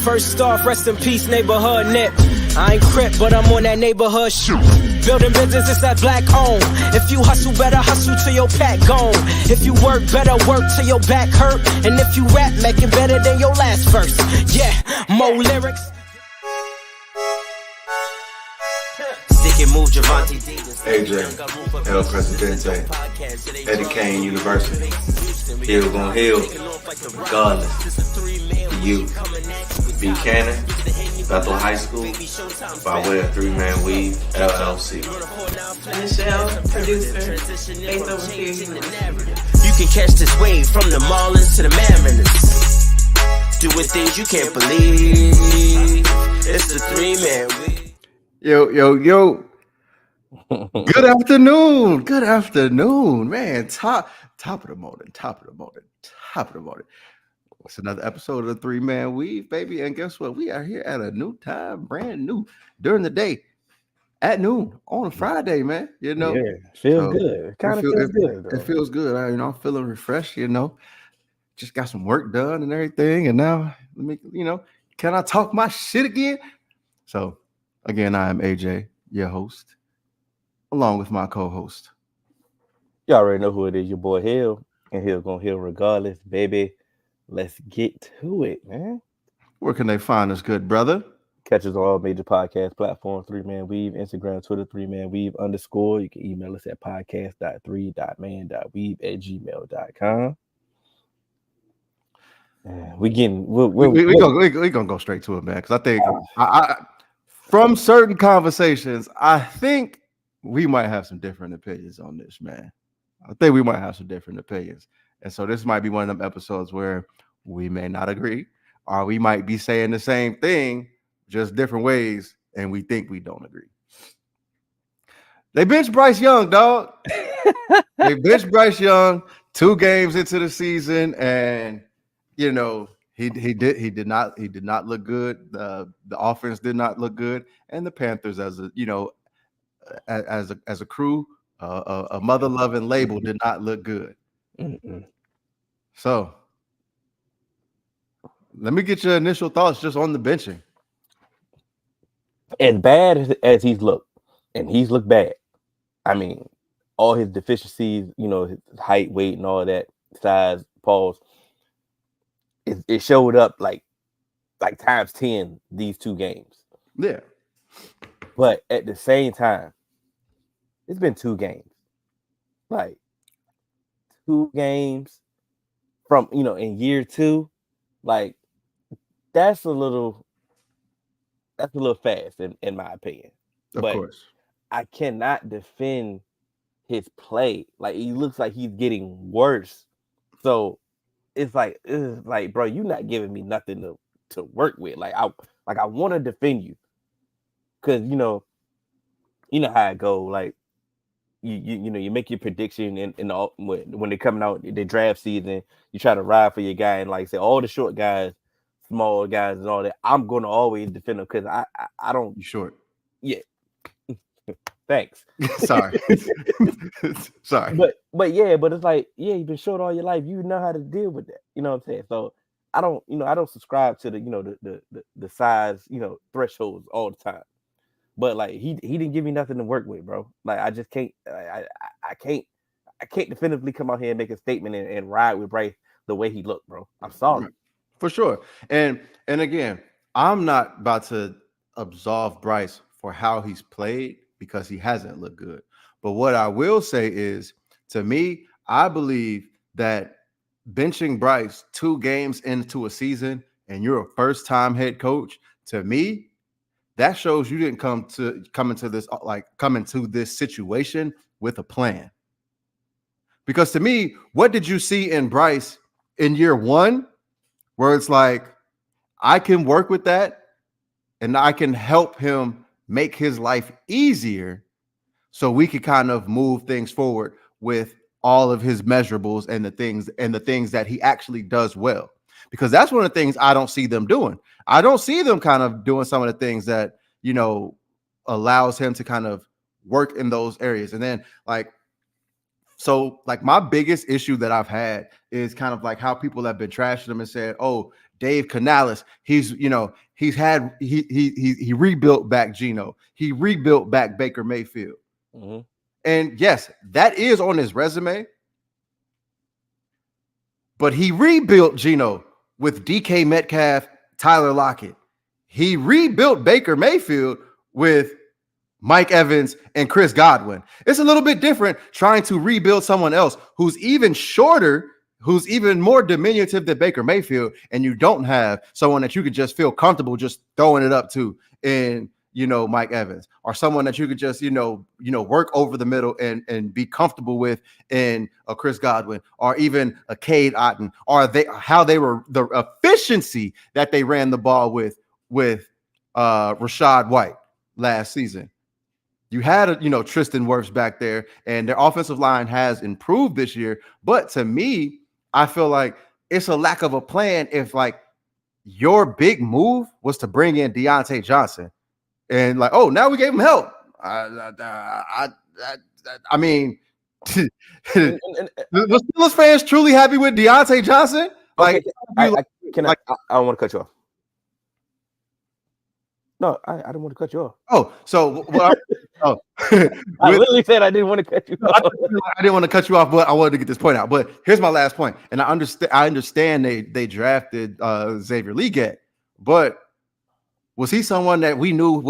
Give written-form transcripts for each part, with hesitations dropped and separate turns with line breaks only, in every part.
First off, rest in peace, neighborhood nip. I ain't crip, but I'm on that neighborhood shoot. Building business, it's that black owned. If you hustle, better hustle till your pack gone. If you work, better work till your back hurt. And if you rap, make it better than your last verse. Yeah, more lyrics. Stick and move, Javante.
AJ, El Presidente, Eddie Kane University. Hill gon' heal, regardless. You, Buchanan, Bethel High School, by way of 3-Man Weave, LLC.
Michelle, producer, based over here.
You can catch this wave from the Marlins to the Mariners. Doing things you can't believe. It's the 3-Man Weave.
Yo. Good afternoon. Good afternoon, man. Top of the morning. It's another episode of the 3-Man Weave, baby. And guess what? We are here at a new time, brand new, during the day, at noon on a Friday, man. You know,
yeah, feels good. It kind of feels good.
It feels good. I'm feeling refreshed. Just got some work done and everything. And now, can I talk my shit again? So, again, I am AJ, your host, along with my co-host.
You already know who it is, your boy Hill, and Hill gonna heal regardless, baby. Let's get to it, man.
Where can they find us, good brother?
Catch us on all major podcast platforms, 3-Man Weave, Instagram, Twitter, 3-Man Weave _. You can email us at podcast.3.man.weave@gmail.com. We're
gonna go straight to it, man. Because I think I from certain conversations, I think we might have some different opinions on this, man. I think we might have some different opinions. And so this might be one of them episodes where we may not agree, or we might be saying the same thing, just different ways, and we think we don't agree. They benched Bryce Young, dog. They benched Bryce Young 2 games into the season, and he did not look good. The offense did not look good, and the Panthers as a crew, a mother-loving label did not look good.
Mm-mm.
So let me get your initial thoughts just on the benching.
As bad as he's looked, and he's looked bad. I mean, all his deficiencies, his height, weight, and all that, size, pause, it showed up like times 10 these 2 games.
Yeah.
But at the same time, it's been 2 games. Like 2 games from, in year 2, like that's a little fast in my opinion.
Of course.
I cannot defend his play. Like he looks like he's getting worse. So it's like, bro, you're not giving me nothing to work with. Like I want to defend you. Cause you know how it go. Like you make your prediction in all, when they're coming out the draft season, you try to ride for your guy, and like say all the short guys, small guys, and all that. I'm gonna always defend them because I don't.
You short?
Yeah. Thanks.
Sorry. Sorry.
But it's like, you've been short all your life. You know how to deal with that. You know what I'm saying? So I don't subscribe to the size, thresholds all the time. But like he didn't give me nothing to work with, bro. Like I just can't I can't definitively come out here and make a statement and ride with Bryce the way he looked, bro. I'm sorry.
For sure. And again, I'm not about to absolve Bryce for how he's played because he hasn't looked good. But what I will say is, to me, I believe that benching Bryce 2 games into a season and you're a first-time head coach, to me, that shows you didn't come into this situation with a plan. Because to me, what did you see in Bryce in year 1 where it's like, I can work with that and I can help him make his life easier so we could kind of move things forward with all of his measurables and the things that he actually does well. Because that's one of the things I don't see them doing. I don't see them kind of doing some of the things that, allows him to kind of work in those areas. And then my biggest issue that I've had is kind of like how people have been trashing him and said, oh, Dave Canales. He's he rebuilt back Geno. He rebuilt back Baker Mayfield.
Mm-hmm.
And yes, that is on his resume. But he rebuilt Geno with DK Metcalf, Tyler Lockett. He rebuilt Baker Mayfield with Mike Evans and Chris Godwin. It's a little bit different trying to rebuild someone else who's even shorter, who's even more diminutive than Baker Mayfield, and you don't have someone that you could just feel comfortable just throwing it up to in, Mike Evans, or someone that you could just, work over the middle and be comfortable with in a Chris Godwin, or even a Cade Otton, or how they were the efficiency that they ran the ball with Rachaad White last season. You had Tristan Wirfs back there, and their offensive line has improved this year. But to me, I feel like it's a lack of a plan if like your big move was to bring in Deontay Johnson. And like, oh, now we gave him help. I mean, the Steelers fans truly happy with Deontay Johnson? Like,
okay, I don't want to cut you off. No, I didn't want to cut you off.
Oh, so
I literally said I didn't want to cut you off.
I didn't want to cut you off, but I wanted to get this point out. But here's my last point, and I understand they drafted Xavier Legette, but was he someone that we knew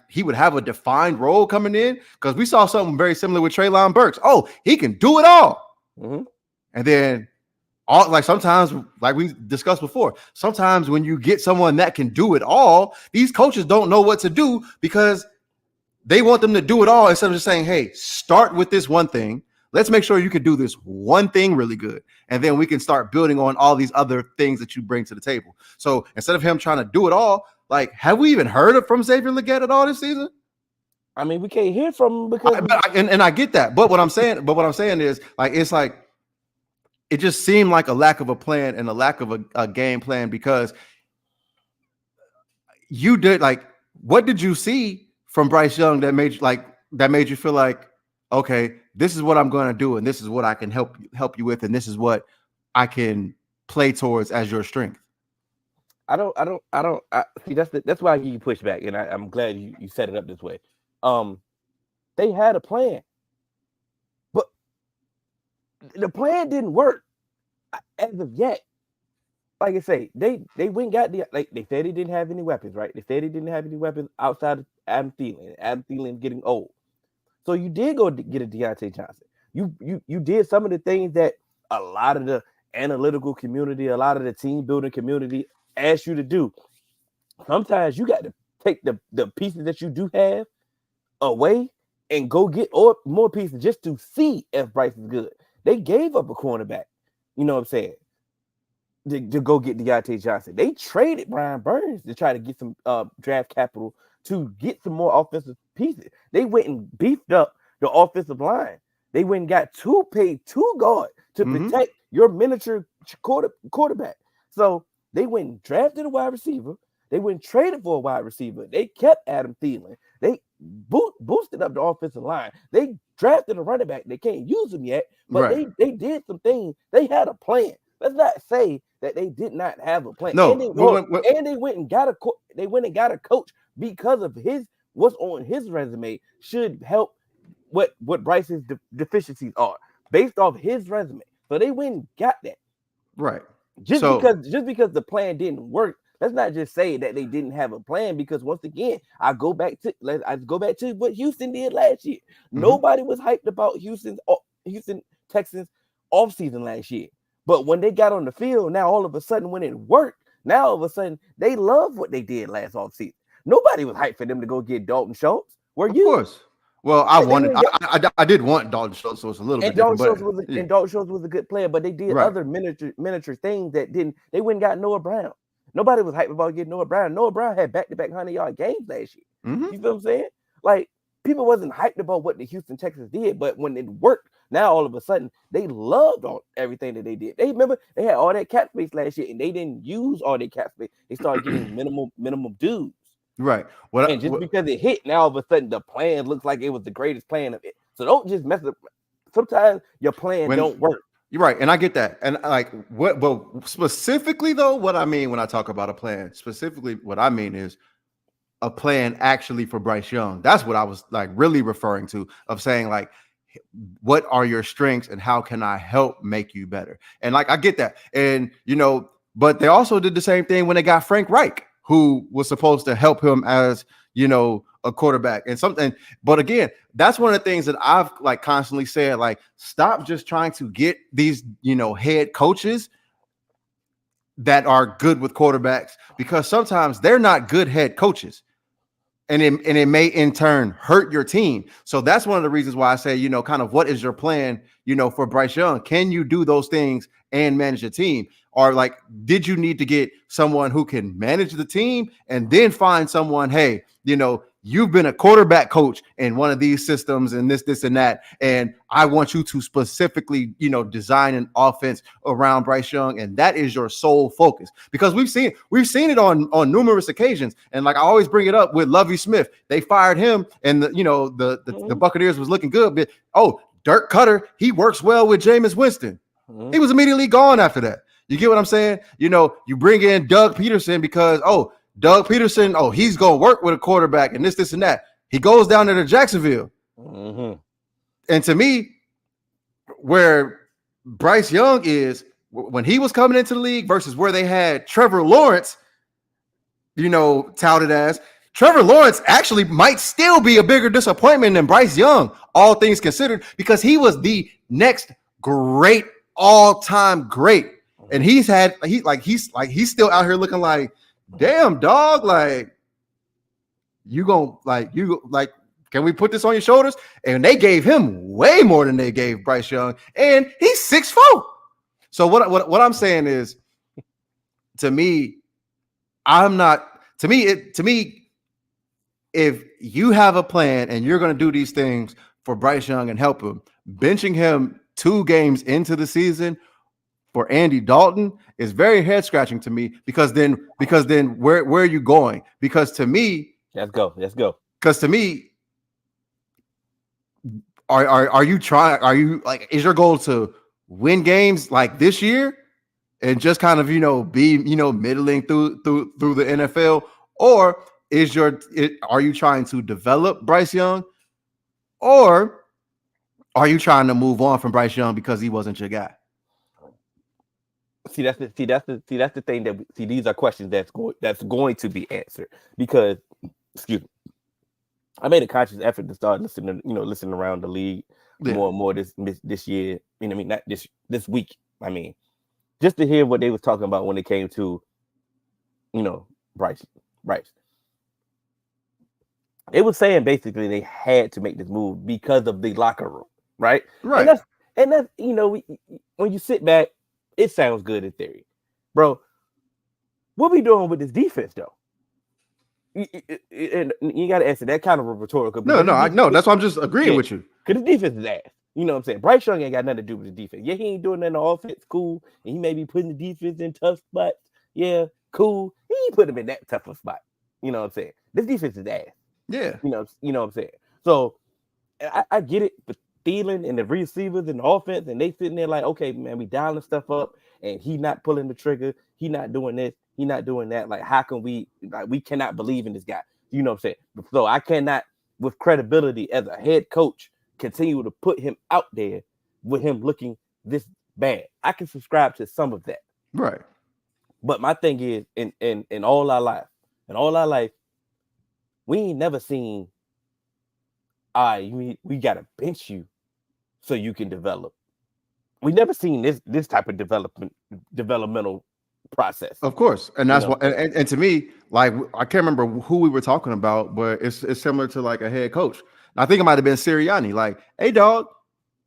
he would have a defined role coming in? Because we saw something very similar with Treylon Burks. Oh, he can do it all.
Mm-hmm.
And then sometimes, like we discussed before, sometimes when you get someone that can do it all, these coaches don't know what to do because they want them to do it all instead of just saying, hey, start with this one thing. Let's make sure you can do this one thing really good. And then we can start building on all these other things that you bring to the table. So instead of him trying to do it all, like, have we even heard from Xavier Legette at all this season?
I mean, we can't hear from him because
and I get that. But what I'm saying is, like, it's like it just seemed like a lack of a plan and a lack of a game plan, because you did, like, what did you see from Bryce Young that made you feel like, okay, this is what I'm going to do, and this is what I can help you with, and this is what I can play towards as your strength?
I see. That's why I give you pushback, and I'm glad you set it up this way. They had a plan, but the plan didn't work as of yet. Like I say, they went and got they said they didn't have any weapons, right? They said they didn't have any weapons outside of Adam Thielen. Adam Thielen getting old, so you did go get a Deontay Johnson. You did some of the things that a lot of the analytical community, a lot of the team building community asked you to do. Sometimes you got to take the pieces that you do have away and go get more pieces just to see if Bryce is good. They gave up a cornerback, you know what I'm saying, to go get Deontay Johnson. They traded Brian Burns to try to get some draft capital to get some more offensive pieces. They went and beefed up the offensive line. They went and got two guards to protect your miniature quarterback. So they went and drafted a wide receiver. They went and traded for a wide receiver. They kept Adam Thielen. They boosted up the offensive line. They drafted a running back. They can't use him yet, but
right.
they did some things. They had a plan. Let's not say that they did not have a plan.
No,
and they went and got a coach because of what's on his resume should help what Bryce's deficiencies are based off his resume. So they went and got that.
Right.
Just because the plan didn't work, let's not just say that they didn't have a plan, because once again, I go back to what Houston did last year. Nobody was hyped about Houston Texans offseason last year. But when they got on the field, now all of a sudden when it worked, now all of a sudden they love what they did last offseason. Nobody was hyped for them to go get Dalton Schultz. Were you?
Of course. Well, I did want Dalton Schultz, so it's a little bit different.
And Dalton Schultz was a good player, but they did other miniature things that didn't. They went and got Noah Brown. Nobody was hyped about getting Noah Brown. Noah Brown had back-to-back 100-yard games last year. You feel what I'm saying? Like, people wasn't hyped about what the Houston Texans did, but when it worked, now all of a sudden they loved everything that they did. They remember they had all that cap space last year, and they didn't use all that cap space. They started getting minimum dues.
Right.
Because it hit, now all of a sudden the plan looks like it was the greatest plan of it. So don't just mess up. Sometimes your plan don't work.
You're right, and I get that. And like what, but specifically though, what I mean when I talk about a plan, specifically what I mean is a plan actually for Bryce Young. That's what I was like really referring to, of saying like, what are your strengths and how can I help make you better? And like I get that. And but they also did the same thing when they got Frank Reich, who was supposed to help him as a quarterback and something. But again, that's one of the things that I've like constantly said, like, stop just trying to get these head coaches that are good with quarterbacks, because sometimes they're not good head coaches. And it may in turn hurt your team. So that's one of the reasons why I say, kind of what is your plan, for Bryce Young? Can you do those things and manage a team? Or like, did you need to get someone who can manage the team and then find someone, hey, you've been a quarterback coach in one of these systems and this and that, and I want you to specifically, design an offense around Bryce Young, and that is your sole focus. Because we've seen it on numerous occasions, and like I always bring it up with Lovie Smith. They fired him, and the Buccaneers was looking good, but Dirk Cutter, he works well with Jameis Winston. He was immediately gone after that. You get what I'm saying? You bring in Doug Peterson because Doug Peterson, he's going to work with a quarterback and this and that. He goes down there to Jacksonville.
Mm-hmm.
And to me, where Bryce Young is, when he was coming into the league versus where they had Trevor Lawrence, touted as, Trevor Lawrence actually might still be a bigger disappointment than Bryce Young, all things considered, because he was the next great, all-time great. And he's still out here looking like, damn, dog, like can we put this on your shoulders? And they gave him way more than they gave Bryce Young, and he's 6'4". So what I'm saying is, to me, if you have a plan and you're going to do these things for Bryce Young and help him, benching him 2 games into the season for Andy Dalton is very head scratching to me, because then where are you going? Because to me,
let's go.
Because to me, are you like, is your goal to win games like this year and just kind of be middling through the NFL, or are you trying to develop Bryce Young, or are you trying to move on from Bryce Young because he wasn't your guy?
That's the thing these are questions that's going to be answered, because I made a conscious effort to start listening around the league more and more this year. Not this week. Just to hear what they was talking about when it came to, Bryce. It was saying basically they had to make this move because of the locker room, right?
Right.
And that's when you sit back, it sounds good in theory, bro. What we doing with this defense, though? And you got to answer that kind of a rhetorical.
No, I know. That's why I'm just agreeing with you.
Because the defense is ass. You know what I'm saying? Bryce Young ain't got nothing to do with the defense. Yeah, he ain't doing nothing on offense. Cool. And he may be putting the defense in tough spots. Yeah, cool. He ain't put him in that tough a spot. You know what I'm saying? This defense is ass.
Yeah.
You know what I'm saying? So I get it, but Thielen and the receivers and the offense, and they sitting there like, okay, man, we dialing stuff up, and he not pulling the trigger. He not doing this. He not doing that. Like, how can we cannot believe in this guy? You know what I'm saying? So I cannot, with credibility as a head coach, continue to put him out there with him looking this bad. I can subscribe to some of that.
Right.
But my thing is, in all our life, we ain't never seen, we gotta bench you so you can develop. We never seen this type of developmental process.
Of course. And that's what, and to me, like, I can't remember who we were talking about, but it's similar to like a head coach. I think it might have been Sirianni. Like, hey, dog,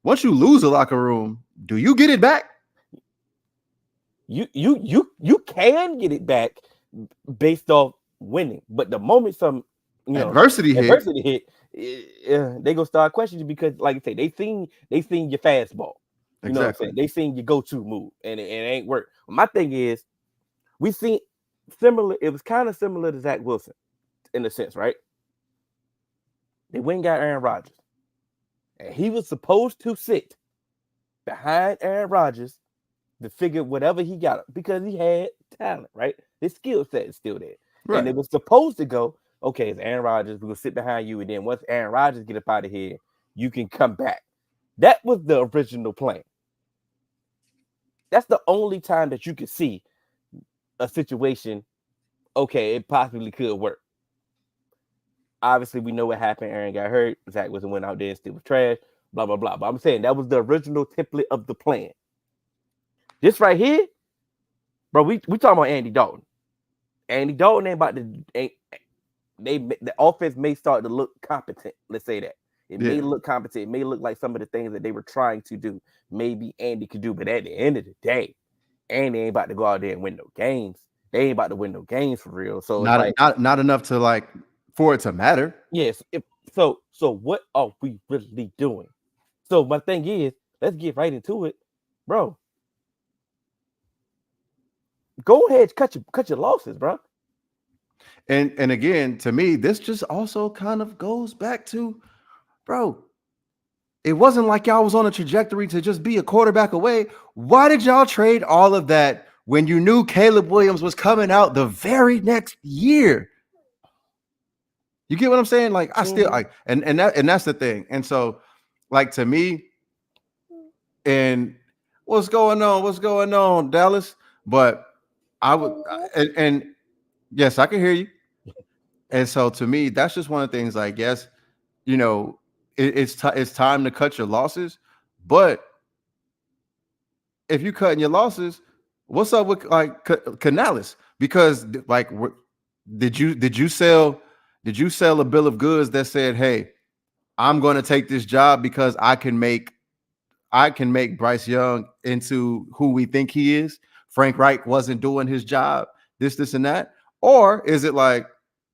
once you lose a locker room, do you get it back?
You can get it back based off winning, but the moment some adversity hit, they gonna start questioning, because, like I say, they seen your fastball. You know what I'm saying? They seen your go-to move, and it ain't work. My thing is, we seen similar. It was kind of similar to Zach Wilson, in a sense, right? They went and got Aaron Rodgers, and he was supposed to sit behind Aaron Rodgers to figure whatever he got because he had talent, right? His skill set is still there.
Right.
And it was supposed to go, okay, it's Aaron Rodgers, we're gonna sit behind you, and then once Aaron Rodgers get up out of here, you can come back. That was the original plan. That's the only time that you could see a situation, okay, it possibly could work. Obviously, we know what happened. Aaron got hurt. Zach wasn't went out there and still was trash, blah, blah, blah. But I'm saying that was the original template of the plan. This right here, bro, we talking about Andy Dalton. Andy Dalton ain't about to the offense may start to look competent. Let's say that. It may look competent. It may look like some of the things that they were trying to do. Maybe Andy could do, but at the end of the day, Andy ain't about to go out there and win no games. They ain't about to win no games for real. So
not enough to like for it to matter.
Yes. So what are we really doing? So my thing is, let's get right into it, bro. Go ahead, cut your losses, bro.
And again, to me, this just also kind of goes back to, bro, it wasn't like y'all was on a trajectory to just be a quarterback away. Why did y'all trade all of that when you knew Caleb Williams was coming out the very next year? You get what I'm saying? Like, I still like, and that's the thing. And so, like, to me, and what's going on, Dallas? But I would, and yes, I can hear you. And so, to me, that's just one of the things. Like, yes, you know, it's time to cut your losses. But if you cutting your losses, what's up with like Canales? Because like, did you sell a bill of goods that said, "Hey, I'm going to take this job because I can make Bryce Young into who we think he is. Frank Reich wasn't doing his job, this, and that." Or is it like,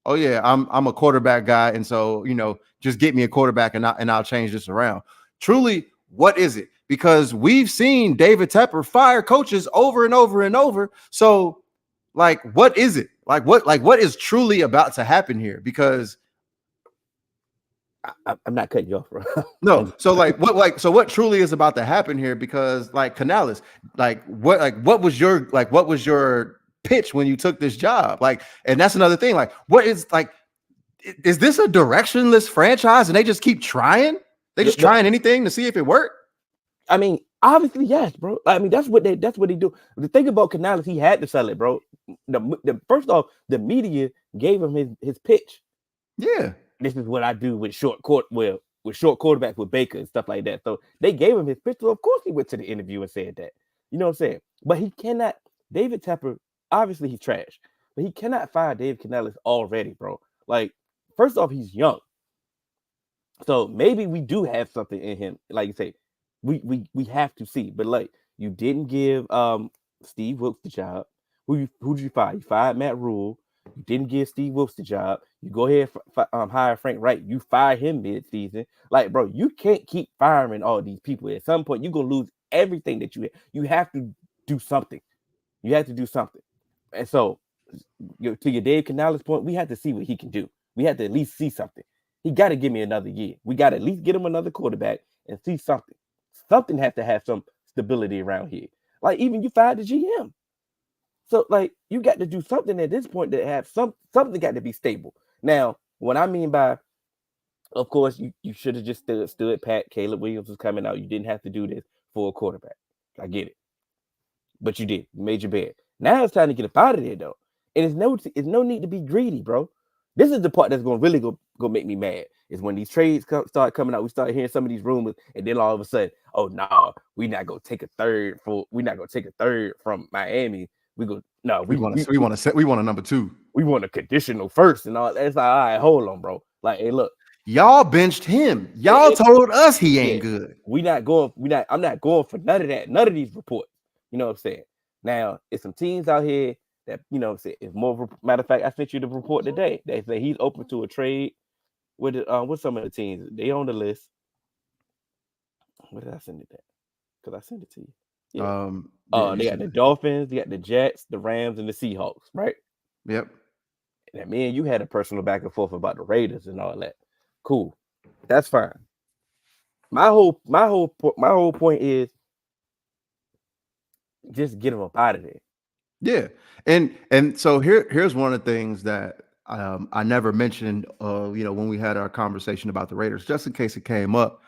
oh yeah, I'm a quarterback guy, and so, you know, just get me a quarterback and I'll change this around. Truly, what is it? Because we've seen David Tepper fire coaches over and over and over. So, like, what is it? Like what is truly about to happen here? Because
I'm not cutting you off, bro.
No, so what truly is about to happen here? Because like Canales, what was your pitch when you took this job? Like, and that's another thing. Like, what is like, is this a directionless franchise and they just keep trying? They just trying anything to see if it worked?
I mean, obviously, yes, bro. I mean, that's what they do. The thing about Canales, he had to sell it, bro. The first off, the media gave him his pitch.
Yeah.
This is what I do with short quarterbacks with Baker and stuff like that. So they gave him his pitch. So of course he went to the interview and said that. You know what I'm saying? But he cannot. David Tepper, obviously he's trash, but he cannot fire Dave Canales already, bro. Like, first off, he's young. So maybe we do have something in him. Like you say, we have to see. But like, you didn't give Steve Wilkes the job. Who did you fire? You fired Matt Rule. You didn't give Steve Wilkes the job. You go ahead and hire Frank Reich. You fire him mid-season. Like, bro, you can't keep firing all these people. At some point, you're going to lose everything that you have. You have to do something. You have to do something. And so, to your Dave Canales point, we have to see what he can do. We have to at least see something. He got to give me another year. We got to at least get him another quarterback and see something. Something has to have some stability around here. Like, even you fired the GM. So, like, you got to do something at this point that have something got to be stable. Now, what I mean by, of course, you should have just stood pat. Caleb Williams was coming out. You didn't have to do this for a quarterback. I get it. But you did. You made your bed. Now it's time to get up out of there, though. And it's no need to be greedy, bro. This is the part that's going to really go make me mad, is when these trades start coming out. We start hearing some of these rumors, and then all of a sudden, oh, no, we're not going to take a third from Miami. We want
a number 2.
We want a conditional first and all that. It's like, all right, hold on, bro. Like, hey, look,
y'all benched him. Y'all told us he ain't good.
I'm not going for none of that. None of these reports. You know what I'm saying? Now, it's some teams out here that, you know what I'm saying, it's more. Matter of fact, I sent you the report today. They say he's open to a trade with some of the teams. They on the list. What did I send it at? Because I sent it to you. Yeah. They got the Dolphins, they got the Jets, the Rams, and the Seahawks, right?
Yep.
And me and you had a personal back and forth about the Raiders and all that. Cool. That's fine. My whole point is, just get him up out of there.
Yeah, and so here's one of the things that I never mentioned. When we had our conversation about the Raiders, just in case it came up.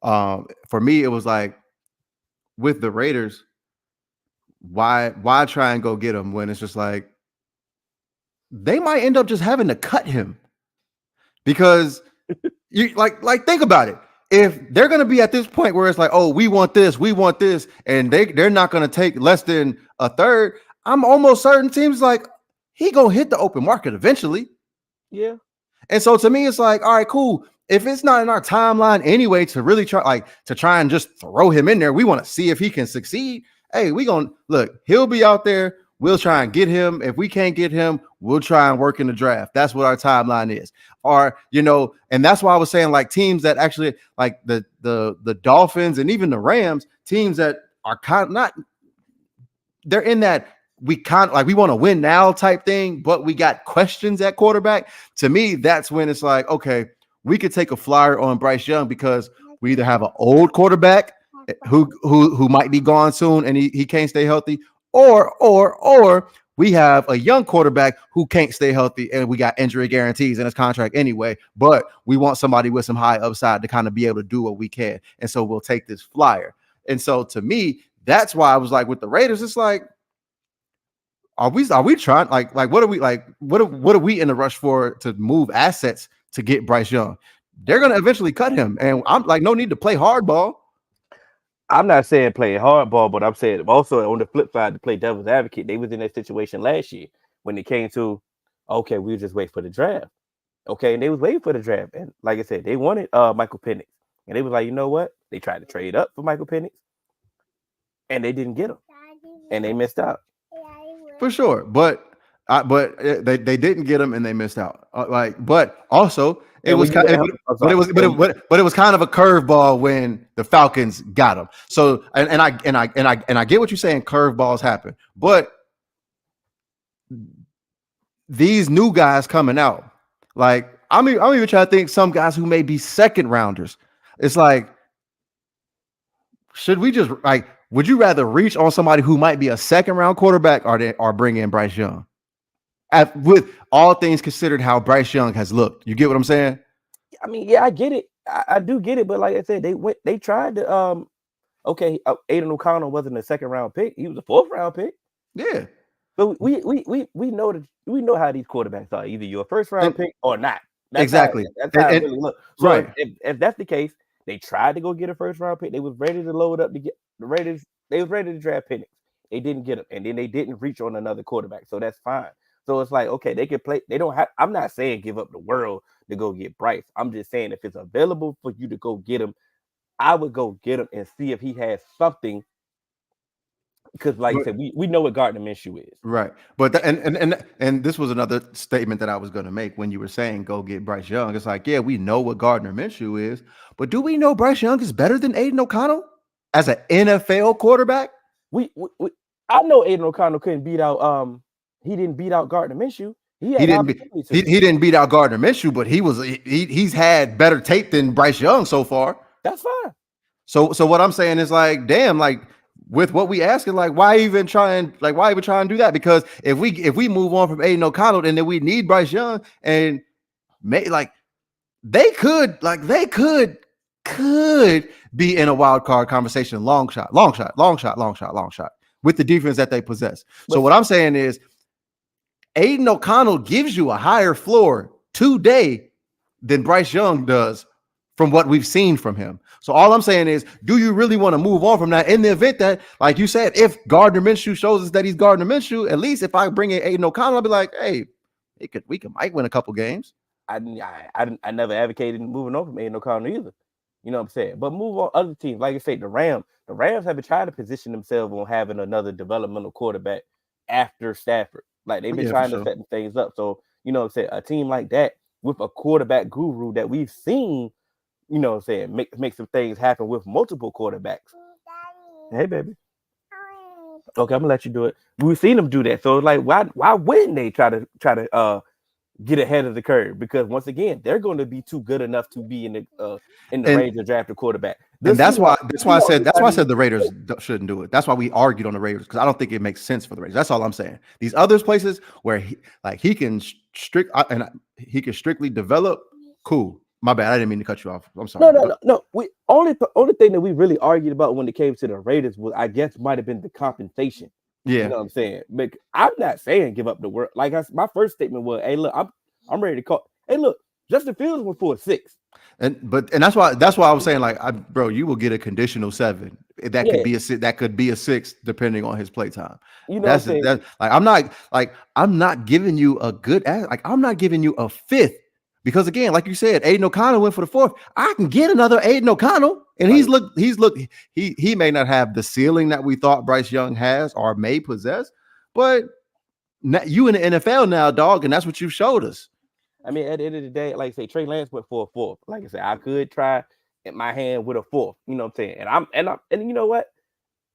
For me, it was like with the Raiders, why try and go get him when it's just like they might end up just having to cut him because you like think about it. If they're going to be at this point where it's like, oh, we want this, and they're not going to take less than a third, I'm almost certain teams like he gonna hit the open market eventually.
Yeah.
And so to me, it's like, all right, cool. If it's not in our timeline anyway to really try and just throw him in there, we want to see if he can succeed. Hey, we gonna look, he'll be out there. We'll try and get him. If we can't get him, we'll try and work in the draft. That's what our timeline is. Or, and that's why I was saying like teams that actually like the Dolphins and even the Rams, teams that are kind of not, they're in that we want to win now type thing, but we got questions at quarterback. To me, that's when it's like, okay, we could take a flyer on Bryce Young because we either have an old quarterback who might be gone soon and he can't stay healthy, or we have a young quarterback who can't stay healthy and we got injury guarantees in his contract anyway, but we want somebody with some high upside to kind of be able to do what we can. And so we'll take this flyer. And so to me, that's why I was like with the Raiders, it's like, are we trying like what are we like what are we in a rush for to move assets to get Bryce Young? They're gonna eventually cut him, and I'm like, no need to play hardball.
I'm not saying play hardball, but I'm saying also on the flip side to play devil's advocate. They was in that situation last year when it came to, okay, we'll just wait for the draft. Okay, and they was waiting for the draft, and like I said, they wanted Michael Penix, and they was like, you know what? They tried to trade up for Michael Penix, and they didn't get him, and they missed out.
For sure, but they didn't get him and they missed out. But also it was kind of, but it was kind of a curveball when the Falcons got him. So and I get what you're saying. Curveballs happen, but these new guys coming out, like I'm even trying to think some guys who may be second rounders. It's like, should we just like? Would you rather reach on somebody who might be a second round quarterback or bring in Bryce Young? With all things considered, how Bryce Young has looked, you get what I'm saying?
I mean, yeah, I get it. I do get it, but like I said, they tried to okay, Aiden O'Connell wasn't a second round pick; he was a fourth round pick.
Yeah,
but we know how these quarterbacks are. Either you're a first round pick or not. That's
exactly.
That's how it really looks. So
right.
If that's the case, they tried to go get a first round pick. They was ready to load up to get the Raiders. They was ready to draft Penix. They didn't get him, and then they didn't reach on another quarterback. So that's fine. So it's like, okay, they can play. They don't have. I'm not saying give up the world to go get Bryce. I'm just saying if it's available for you to go get him, I would go get him and see if he has something. Because, like you said, we know what Gardner Minshew is.
Right. But and this was another statement that I was going to make when you were saying go get Bryce Young. It's like, yeah, we know what Gardner Minshew is, but do we know Bryce Young is better than Aiden O'Connell as an NFL quarterback?
I know Aiden O'Connell couldn't beat out he didn't beat out Gardner Minshew. He
didn't beat out Gardner Minshew, but he's had better tape than Bryce Young so far.
That's fine.
So what I'm saying is like, damn, like with what we asking, like why even try and do that? Because if we move on from Aiden O'Connell and then we need Bryce Young and they could be in a wild card conversation, long shot with the defense that they possess. So what I'm saying is Aiden O'Connell gives you a higher floor today than Bryce Young does from what we've seen from him. So all I'm saying is, do you really want to move on from that in the event that, like you said, if Gardner Minshew shows us that he's Gardner Minshew, at least if I bring in Aiden O'Connell, I'll be like, hey, we might win a couple games.
I never advocated moving on from Aiden O'Connell either. You know what I'm saying? But move on other teams. Like I say, the Rams have been trying to position themselves on having another developmental quarterback after Stafford. Like they've been trying to set things up. So, you know what I'm saying? A team like that with a quarterback guru that we've seen, you know what I'm saying, make some things happen with multiple quarterbacks. Hey, baby. Okay, I'm gonna let you do it. We've seen them do that. So it's like, why wouldn't they try to get ahead of the curve, because once again, they're going to be too good enough to be in the
And
range of draft a quarterback.
and that's why I said the
Seahawks,
Raiders shouldn't do it. That's why we argued on the Raiders, because I don't think it makes sense for the Raiders. That's all I'm saying. These other places where he can he can strictly develop. Cool. My bad. I didn't mean to cut you off. I'm sorry.
no. We only thing that we really argued about when it came to the Raiders was, I guess, might have been the compensation.
Yeah.
You know what I'm saying? But I'm not saying give up the world. Like my first statement was, hey, look, I'm ready to call. Hey, look, Justin Fields went for a 6.
And that's why I was saying, like, bro, you will get a conditional 7. That could be a 6 depending on his play time.
You know what I'm saying?
Like, I'm not giving you a good, like, I'm not giving you a 5th, because again, like you said, Aiden O'Connell went for the 4th. I can get another Aiden O'Connell, and he may not have the ceiling that we thought Bryce Young has or may possess, but you in the NFL now, dog, and that's what you've showed us.
I mean, at the end of the day, like I say, Trey Lance went for a 4th. Like I said, I could try in my hand with a 4th. You know what I'm saying? And you know what?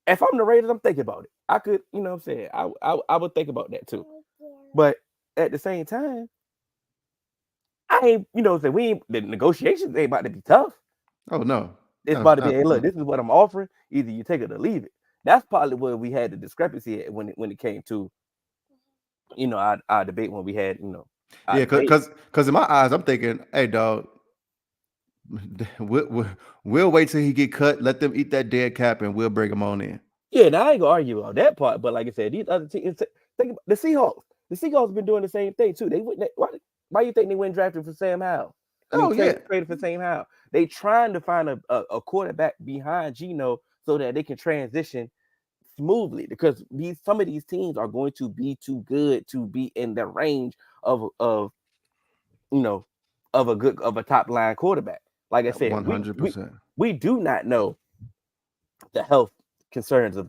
If I'm the Raiders, I'm thinking about it. I could, you know what I'm saying? I would think about that too. But at the same time, I ain't, you know what I'm saying? The negotiations ain't about to be tough.
Oh no.
It's about to be, hey, look, this is what I'm offering. Either you take it or leave it. That's probably where we had the discrepancy at when it came to, you know, our debate when we had, you know.
Yeah, because in my eyes, I'm thinking, hey, dog, we'll wait till he get cut, let them eat that dead cap, and we'll bring him on in.
Yeah, now I ain't gonna argue about that part, but like I said, these other teams, think about the Seahawks. The Seahawks have been doing the same thing too. Why you think they went drafted for Sam Howell? Traded for Sam Howell. They trying to find a quarterback behind Geno so that they can transition smoothly, because some of these teams are going to be too good to be in the range of a top line quarterback. Like I said,
100%.
We do not know the health concerns of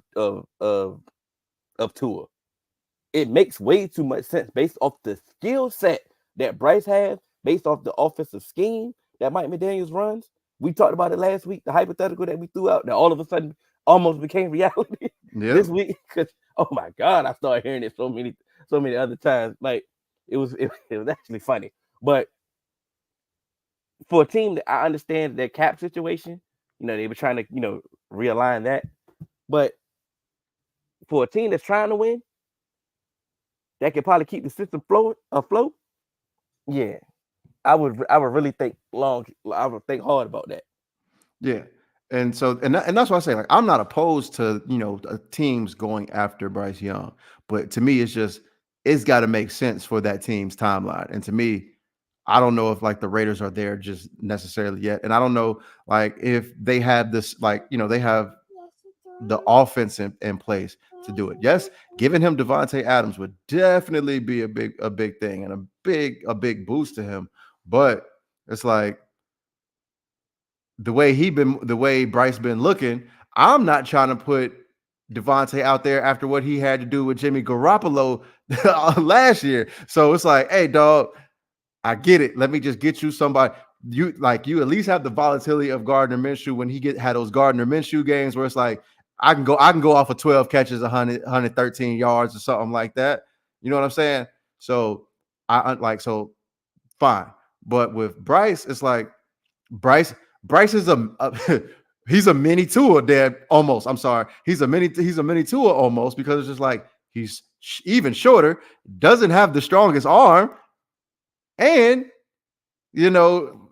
Tua. It makes way too much sense based off the skill set that Bryce has, based off the offensive scheme that Mike McDaniels runs. We talked about it last week, the hypothetical that we threw out that all of a sudden almost became reality this week. Because oh my God, I started hearing it so many other times. Like it was actually funny. But for a team that I understand their cap situation, you know, they were trying to, you know, realign that. But for a team that's trying to win, that could probably keep the system afloat. Yeah, I would really think long. I would think hard about that.
Yeah, and so and that's why I say, like, I'm not opposed to, you know, teams going after Bryce Young, but to me, it's got to make sense for that team's timeline. And to me, I don't know if like the Raiders are there just necessarily yet, and I don't know like if they have this, like, you know, they have the offense in place to do it. Yes, giving him Devontae Adams would definitely be a big thing and a big boost to him. But it's like the way Bryce been looking, I'm not trying to put Devontae out there after what he had to do with Jimmy Garoppolo last year. So it's like, hey, dog, I get it. Let me just get you somebody. You at least have the volatility of Gardner Minshew when he had those Gardner Minshew games where it's like, I can go off of 12 catches, 113 yards or something like that. You know what I'm saying? So so fine. But with Bryce, it's like Bryce is he's a mini Tua, Dad, almost. I'm sorry. He's a mini Tua almost, because it's just like he's even shorter, doesn't have the strongest arm, and you know,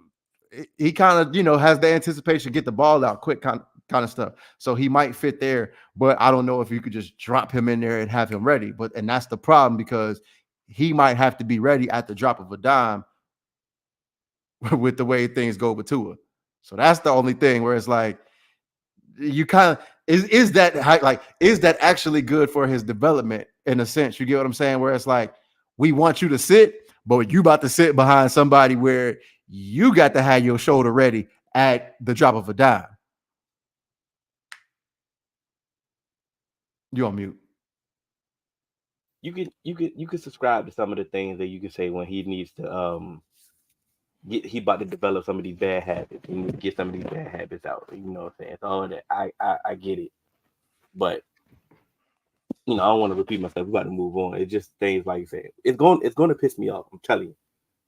he kind of, you know, has the anticipation to get the ball out quick kind of stuff. So he might fit there, but I don't know if you could just drop him in there and have him ready. And that's the problem, because he might have to be ready at the drop of a dime with the way things go with Tua. So that's the only thing where it's like, you kind of is that actually good for his development in a sense? You get what I'm saying? Where it's like, we want you to sit, but you about to sit behind somebody where you got to have your shoulder ready at the drop of a dime. You on mute.
You could subscribe to some of the things that you could say when he needs to he about to develop some of these bad habits. He needs to get some of these bad habits out. You know what I'm saying? It's all that. I get it. But you know, I don't want to repeat myself. We got to move on. It's just things like you said. It's going to piss me off. I'm telling you.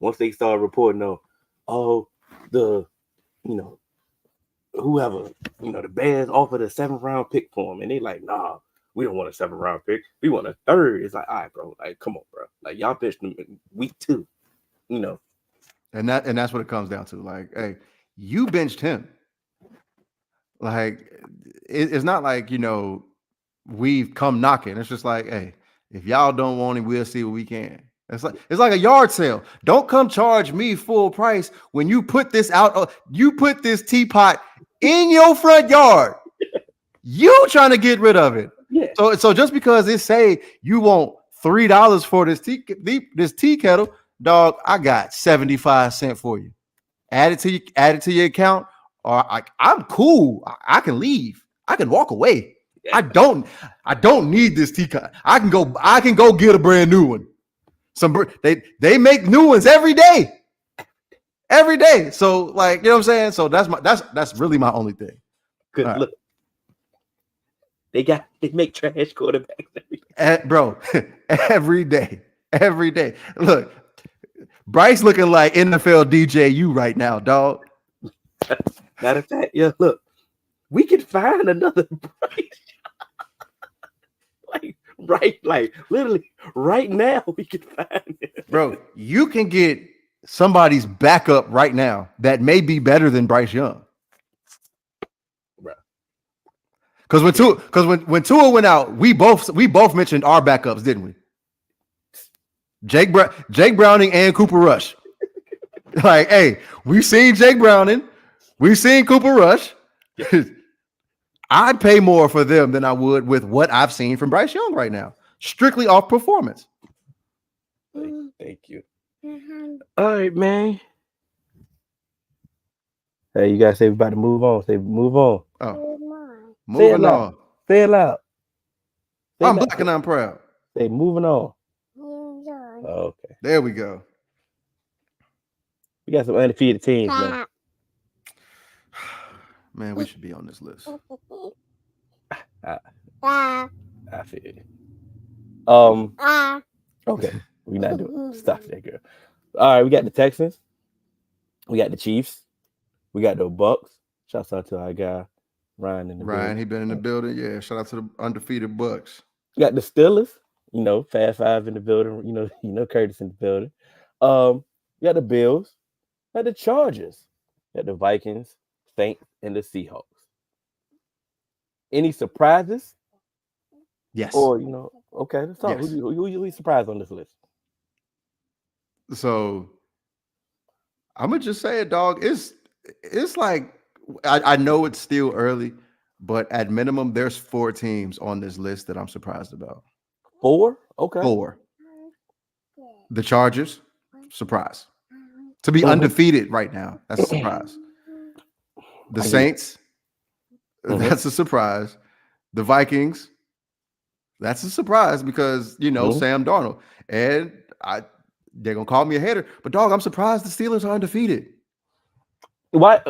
once they started reporting on, the whoever, the Bears offered a 7th round pick for him, and they like, nah, we don't want a 7th round pick. We want a 3rd. It's like, all right, bro. Like, come on, bro. Like, y'all benched him in week 2.
And that's what it comes down to. Like, hey, you benched him. Like, it's not like, we've come knocking. It's just like, hey, if y'all don't want him, we'll see what we can. It's like a yard sale. Don't come charge me full price when you put this out. You put this teapot in your front yard. You trying to get rid of it.
Yeah.
So just because it say you want $3 for this tea kettle, dog, I got 75 cents for you. Add it to your account, or I'm cool. I can leave. I can walk away. I don't need this tea kettle. I can go get a brand new one. They make new ones every day. Every day. So, like, you know what I'm saying? So that's really my only thing.
Good. Right. Look, they make trash quarterbacks every day.
Bro, every day. Look, Bryce looking like NFL DJU right now, dog.
Matter of fact, yeah, look, we could find another Bryce. like literally right now we could find it.
Bro, you can get somebody's backup right now that may be better than Bryce Young.
Bro.
Because when Tua went out, we both mentioned our backups, didn't we? Jake Browning and Cooper Rush. Like, hey, we've seen Jake Browning, we've seen Cooper Rush. I'd pay more for them than I would with what I've seen from Bryce Young right now, strictly off performance.
Thank you. All right, man. Hey, you guys say we're about to move on. Say move on.
Oh, moving on.
Say it loud.
I'm black and I'm proud.
Say moving on. Okay.
There we go.
We got some undefeated teams, man.
Man, we should be on this list.
I feel it. Okay. We're not doing stop that, girl. All right, we got the Texans. We got the Chiefs. We got the Bucks. Shouts out to our guy, Ryan in the building.
He been in the building. Yeah, shout out to the undefeated Bucks.
We got the Steelers, Fast Five in the building, Curtis in the building. We got the Bills, we got the Chargers, we got the Vikings, Saints, and the Seahawks. Any surprises?
Yes.
Or, okay, let's talk.
Yes.
Who you least surprised on this list?
So I'm gonna just say it, dog. It's like I know it's still early, but at minimum, there's 4 teams on this list that I'm surprised about.
4? Okay.
4. The Chargers, surprise. To be undefeated right now, that's a surprise. The Saints, that's a surprise. The Vikings, that's a surprise because, Sam Darnold. And they're going to call me a hater. But, dog, I'm surprised the Steelers are undefeated.
Why?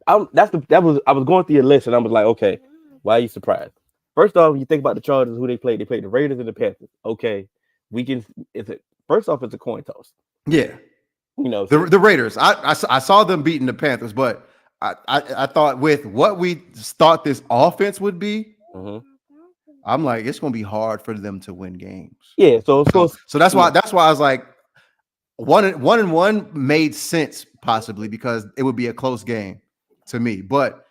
I was going through your list, and I was like, okay, why are you surprised? First off, when you think about the Chargers, who they played the Raiders and the Panthers. Okay, first off, it's a coin toss.
Yeah. The Raiders. I saw them beating the Panthers, but I thought with what we thought this offense would be, I'm like, it's going to be hard for them to win games.
Yeah. So
that's why I was like, 1-1 made sense possibly because it would be a close game to me. But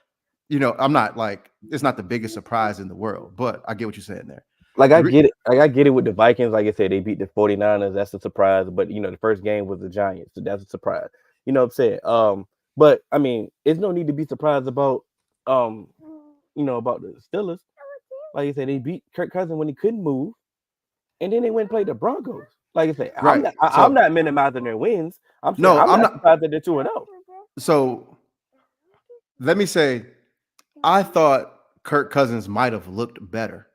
I'm not like it's not the biggest surprise in the world. But I get what you're saying there.
Like I get it. Like I get it with the Vikings. Like I said, they beat the 49ers. That's a surprise. But the first game was the Giants, so that's a surprise. You know what I'm saying? But I mean, there's no need to be surprised about about the Steelers. Like I said, they beat Kirk Cousins when he couldn't move, and then they went and played the Broncos. Like I said, right. I'm not minimizing their wins. I'm not surprised that they're 2-0.
So let me say, I thought Kirk Cousins might have looked better.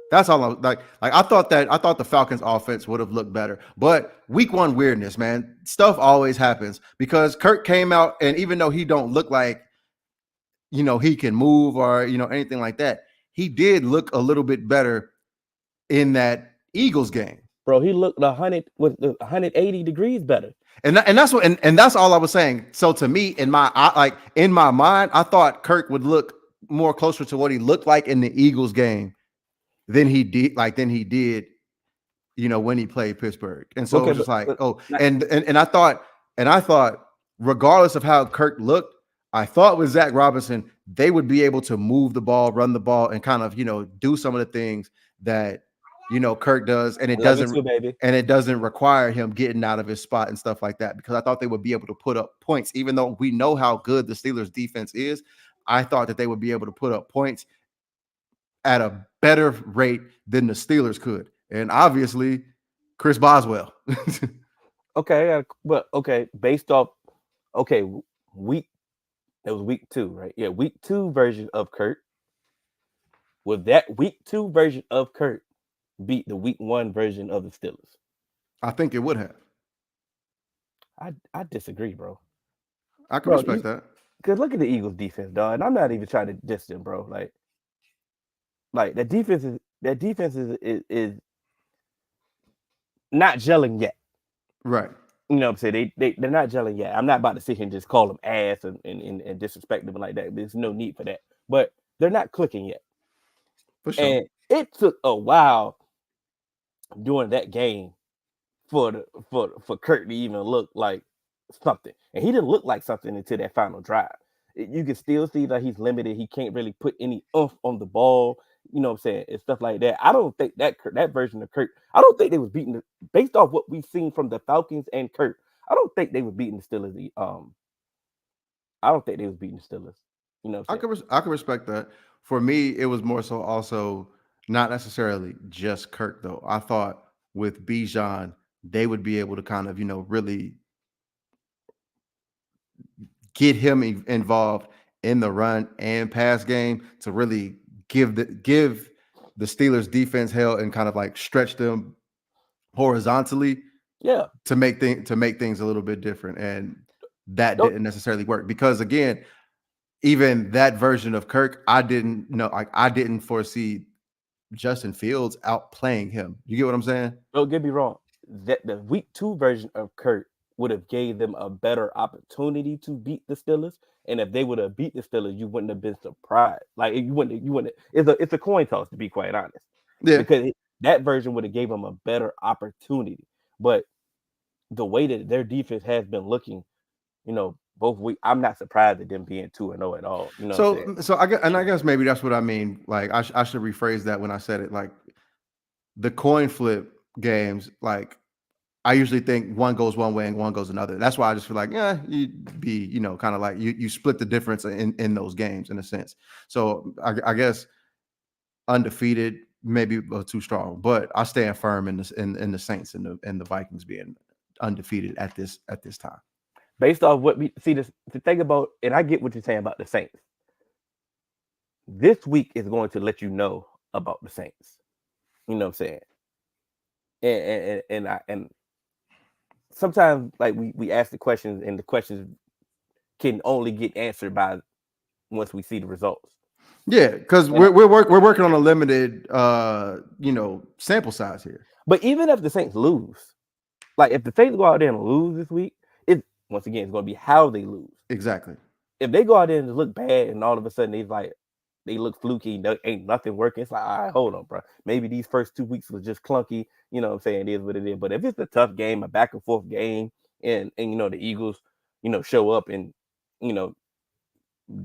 That's all I'm like. I thought the Falcons offense would have looked better, but week 1 weirdness, man. Stuff always happens because Kirk came out, and even though he don't look like, he can move or anything like that, he did look a little bit better in that Eagles game.
Bro, he looked 180 degrees better.
And that's what and that's all I was saying. So to me, in my mind, I thought Kirk would look more closer to what he looked like in the Eagles game than he did, when he played Pittsburgh. And so it
Okay,
was just like, oh,
not,
and I thought, regardless of how Kirk looked, I thought with Zach Robinson, they would be able to move the ball, run the ball, and kind of, do some of the things that Kirk does, and
love you too, baby.
it doesn't require him getting out of his spot and stuff like that, because I thought they would be able to put up points, even though we know how good the Steelers defense is. I thought that they would be able to put up points at a better rate than the Steelers could. And obviously, Chris Boswell.
Okay, but based off week it was week 2, right? Yeah, week 2 version of Kurt. Would that week 2 version of Kurt beat the week 1 version of the Steelers?
I think it would have.
I disagree, bro.
I can respect that.
Because look at the Eagles defense, dog. And I'm not even trying to diss them, bro. Like that defense is not gelling yet.
Right.
You know what I'm saying? They're not gelling yet. I'm not about to sit here and just call them ass and disrespect them like that. There's no need for that. But they're not clicking yet.
For sure.
And it took a while during that game for Kurt to even look like something. And he didn't look like something until that final drive. You can still see that he's limited. He can't really put any oomph on the ball. You know what I'm saying? And stuff like that. I don't think that version of Kurt, I don't think they was beating based off what we've seen from the Falcons and Kurt. I don't think they were beating the Steelers. I don't think they was beating the Steelers. You know what I'm saying?
I can respect that. For me, it was more so also not necessarily just Kirk, though. I thought with Bijan, they would be able to kind of, really get him involved in the run and pass game to really give the Steelers defense hell and kind of like stretch them horizontally.
Yeah.
To make things a little bit different. And that didn't necessarily work, because again, even that version of Kirk, I didn't foresee Justin Fields outplaying him. You get what I'm saying?
Don't get me wrong. That the week 2 version of Kurt would have gave them a better opportunity to beat the Steelers. And if they would have beat the Steelers, you wouldn't have been surprised. Like you wouldn't. It's a coin toss, to be quite honest.
Yeah.
Because that version would have gave them a better opportunity. But the way that their defense has been looking, both weeks, I'm not surprised at them being 2-0 at all. You know.
So I guess maybe that's what I mean. Like I should rephrase that when I said it. Like the coin flip games, like I usually think one goes one way and one goes another. That's why I just feel like, you'd be, kind of like you split the difference in those games in a sense. So I guess undefeated maybe too strong, but I stand firm in the Saints and the Vikings being undefeated at this time.
Based off what we see, the thing about, and I get what you're saying about the Saints. This week is going to let you know about the Saints. You know what I'm saying? And sometimes like we ask the questions, and the questions can only get answered by once we see the results.
Yeah, because we're working on a limited sample size here.
But even if the Saints lose, like if the Saints go out there and lose this week, once again, it's going to be how they lose.
Exactly.
If they go out there and look bad, and all of a sudden they look fluky, ain't nothing working, it's like, all right, hold on, bro. Maybe these first 2 weeks was just clunky. You know what I'm saying? It is what it is. But if it's a tough game, a back and forth game, and the Eagles, show up and,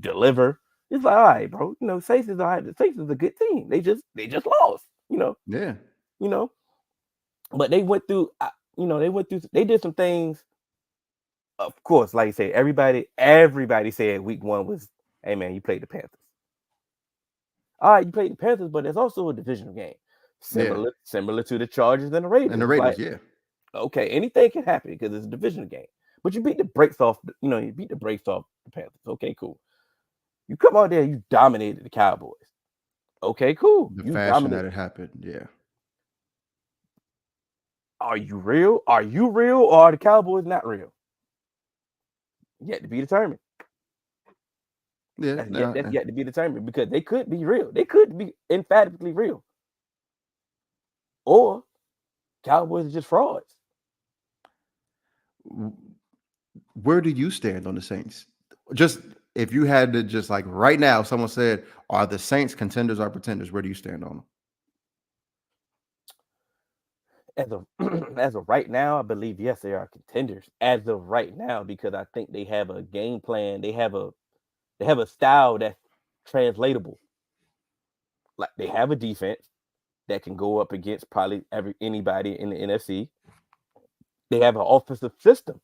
deliver, it's like, all right, bro. Saints is all right. The Saints is a good team. They just lost.
Yeah.
But they went through. They did some things. Of course, like you said, everybody said week 1 was, hey man, you played the Panthers. All right, you played the Panthers, but it's also a divisional game, similar to the Chargers and the Raiders.
Yeah.
Okay, anything can happen because it's a divisional game. But you beat the brakes off. You beat the brakes off the Panthers. Okay, cool. You come out there, you dominated the Cowboys. Okay, cool.
The fashion that it happened, yeah.
Are you real? Are you real, or are the Cowboys not real? Yet to be determined.
Yeah,
that's yet to be determined, because they could be real. They could be emphatically real. Or Cowboys are just frauds.
Where do you stand on the Saints? Just if you had to just like right now, if someone said, are the Saints contenders or pretenders? Where do you stand on them?
As of right now, I believe yes, they are contenders. As of right now, because I think they have a game plan. They have a style that's translatable. Like they have a defense that can go up against probably anybody in the NFC. They have an offensive system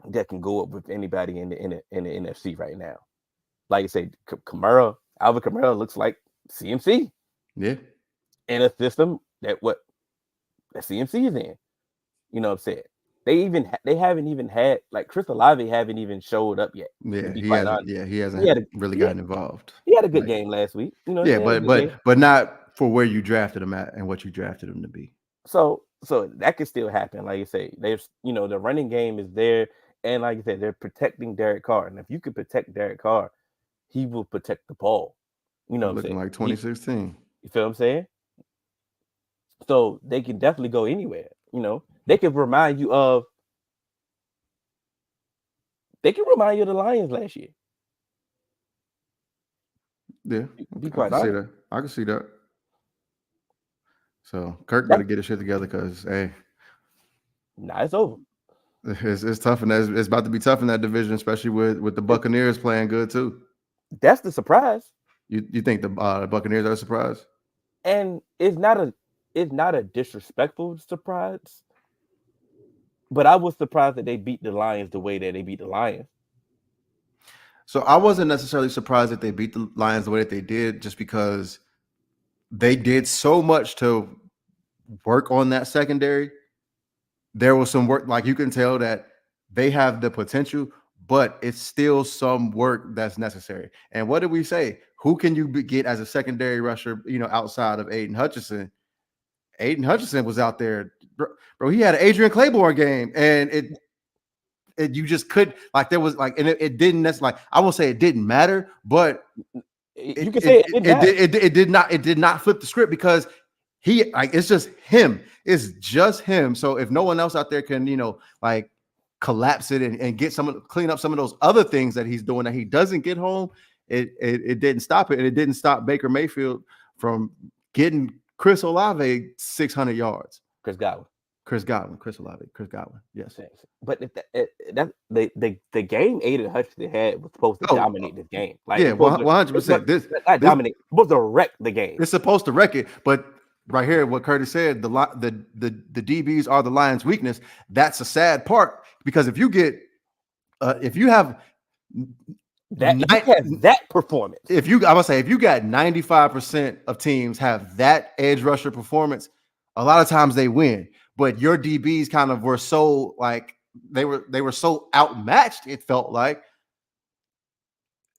that can go up with anybody in the NFC right now. Like I said, Alvin Kamara looks like CMC.
Yeah.
In a system that CMC is in. You know what I'm saying? They haven't even had like Chris Olave haven't even showed up yet.
Yeah,
He
hasn't really gotten involved.
He had a good game last week. You know,
yeah, but not for where you drafted him at and what you drafted him to be.
So that could still happen. Like you say, there's the running game is there, and like you said, they're protecting Derek Carr. And if you could protect Derek Carr, he will protect the ball. You know what I'm saying?
Looking like 2016.
You feel what I'm saying? So they can definitely go anywhere. They can remind you of the Lions last year.
Yeah,
Be quite honest.
I can see that. So Kirk better get his shit together because hey,
it's over.
It's tough, and it's about to be tough in that division, especially with the Buccaneers playing good too.
That's the surprise.
You think the Buccaneers are a surprise?
And it's not a disrespectful surprise, but I was surprised that they beat the Lions the way that they beat the Lions.
So I wasn't necessarily surprised that they beat the Lions the way that they did, just because they did so much to work on that secondary. There was some work, like you can tell that they have the potential, but it's still some work that's necessary. And what did we say? Who can you get as a secondary rusher, outside of Aiden Hutchinson? Aiden Hutchinson was out there, bro. He had an Adrian Claiborne game, and you just could there was and it didn't necessarily, I won't say it didn't matter, but
you can say
it did not flip the script, because it's just him. It's just him. So if no one else out there can, collapse it and clean up some of those other things that he's doing that he doesn't get home, it didn't stop it. And it didn't stop Baker Mayfield from getting Chris Olave 600 yards.
Chris Godwin.
Yes.
But the game Aiden Hutchinson had was supposed to dominate this game.
100%.
Not dominate. Supposed to wreck the game.
It's supposed to wreck it, but right here, what Curtis said, the DBs are the Lions' weakness. That's a sad part, because if you have
that performance,
if you got 95% of teams have that edge rusher performance, a lot of times they win. But your DBs kind of were so they were so outmatched, it felt like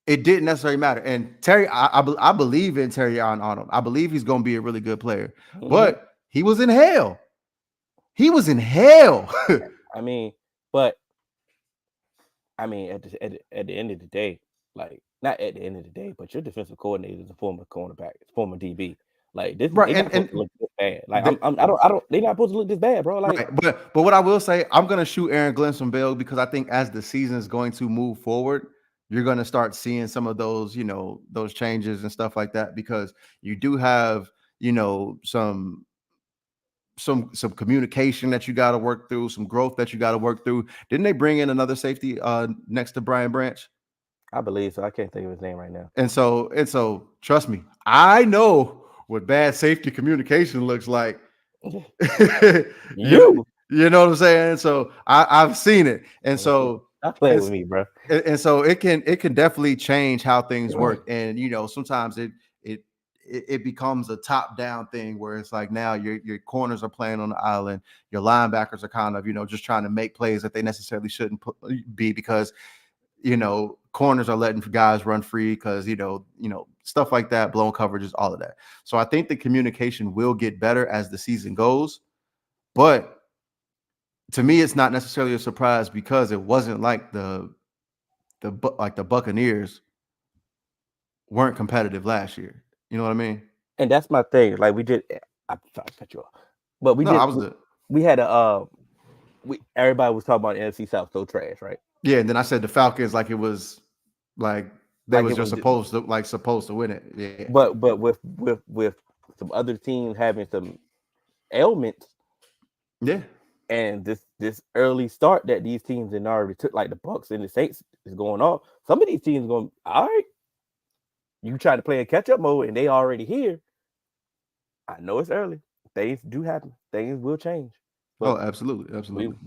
it didn't necessarily matter. And Terry, I believe in Terrion Arnold. I believe he's going to be a really good player. Mm-hmm. But he was in hell.
at the end of the day, not at the end of the day, but your defensive coordinator is a former cornerback, former DB. This, right? And look this bad. They're not supposed to look this bad, bro.
Right. But what I will say, I'm gonna shoot Aaron Glenn some bail, because I think as the season is going to move forward, you're going to start seeing some of those, those changes and stuff like that, because you do have, some communication that you got to work through, some growth that you got to work through. Didn't they bring in another safety next to Brian Branch?
I believe so. I can't think of his name right now.
And so trust me, I know what bad safety communication looks like. You know what I'm saying? So I've seen it. And so
I play with me, bro.
And so it can definitely change how things work. And sometimes it becomes a top-down thing where it's like now your corners are playing on the island, your linebackers are kind of just trying to make plays that they necessarily shouldn't be, because corners are letting guys run free, because stuff like that, blown coverages, all of that. So I think the communication will get better as the season goes, but to me, it's not necessarily a surprise, because it wasn't like the Buccaneers weren't competitive last year. You know what I mean?
And that's my thing. I'm sorry to cut you off. But we
No, I
did.
was the
We had a. Everybody was talking about NFC South so trash, right?
yeah. And then I said the Falcons like it was like they
Like
was
it
just
was.
supposed to win it. Yeah,
But with some other teams having some ailments
yeah.
and this early start that these teams had already took, like the Bucks and the Saints is going off. Some of these teams going, all right, you try to play in catch up mode and they already here. I know it's early. Things do happen. Things will change. But
Oh, absolutely.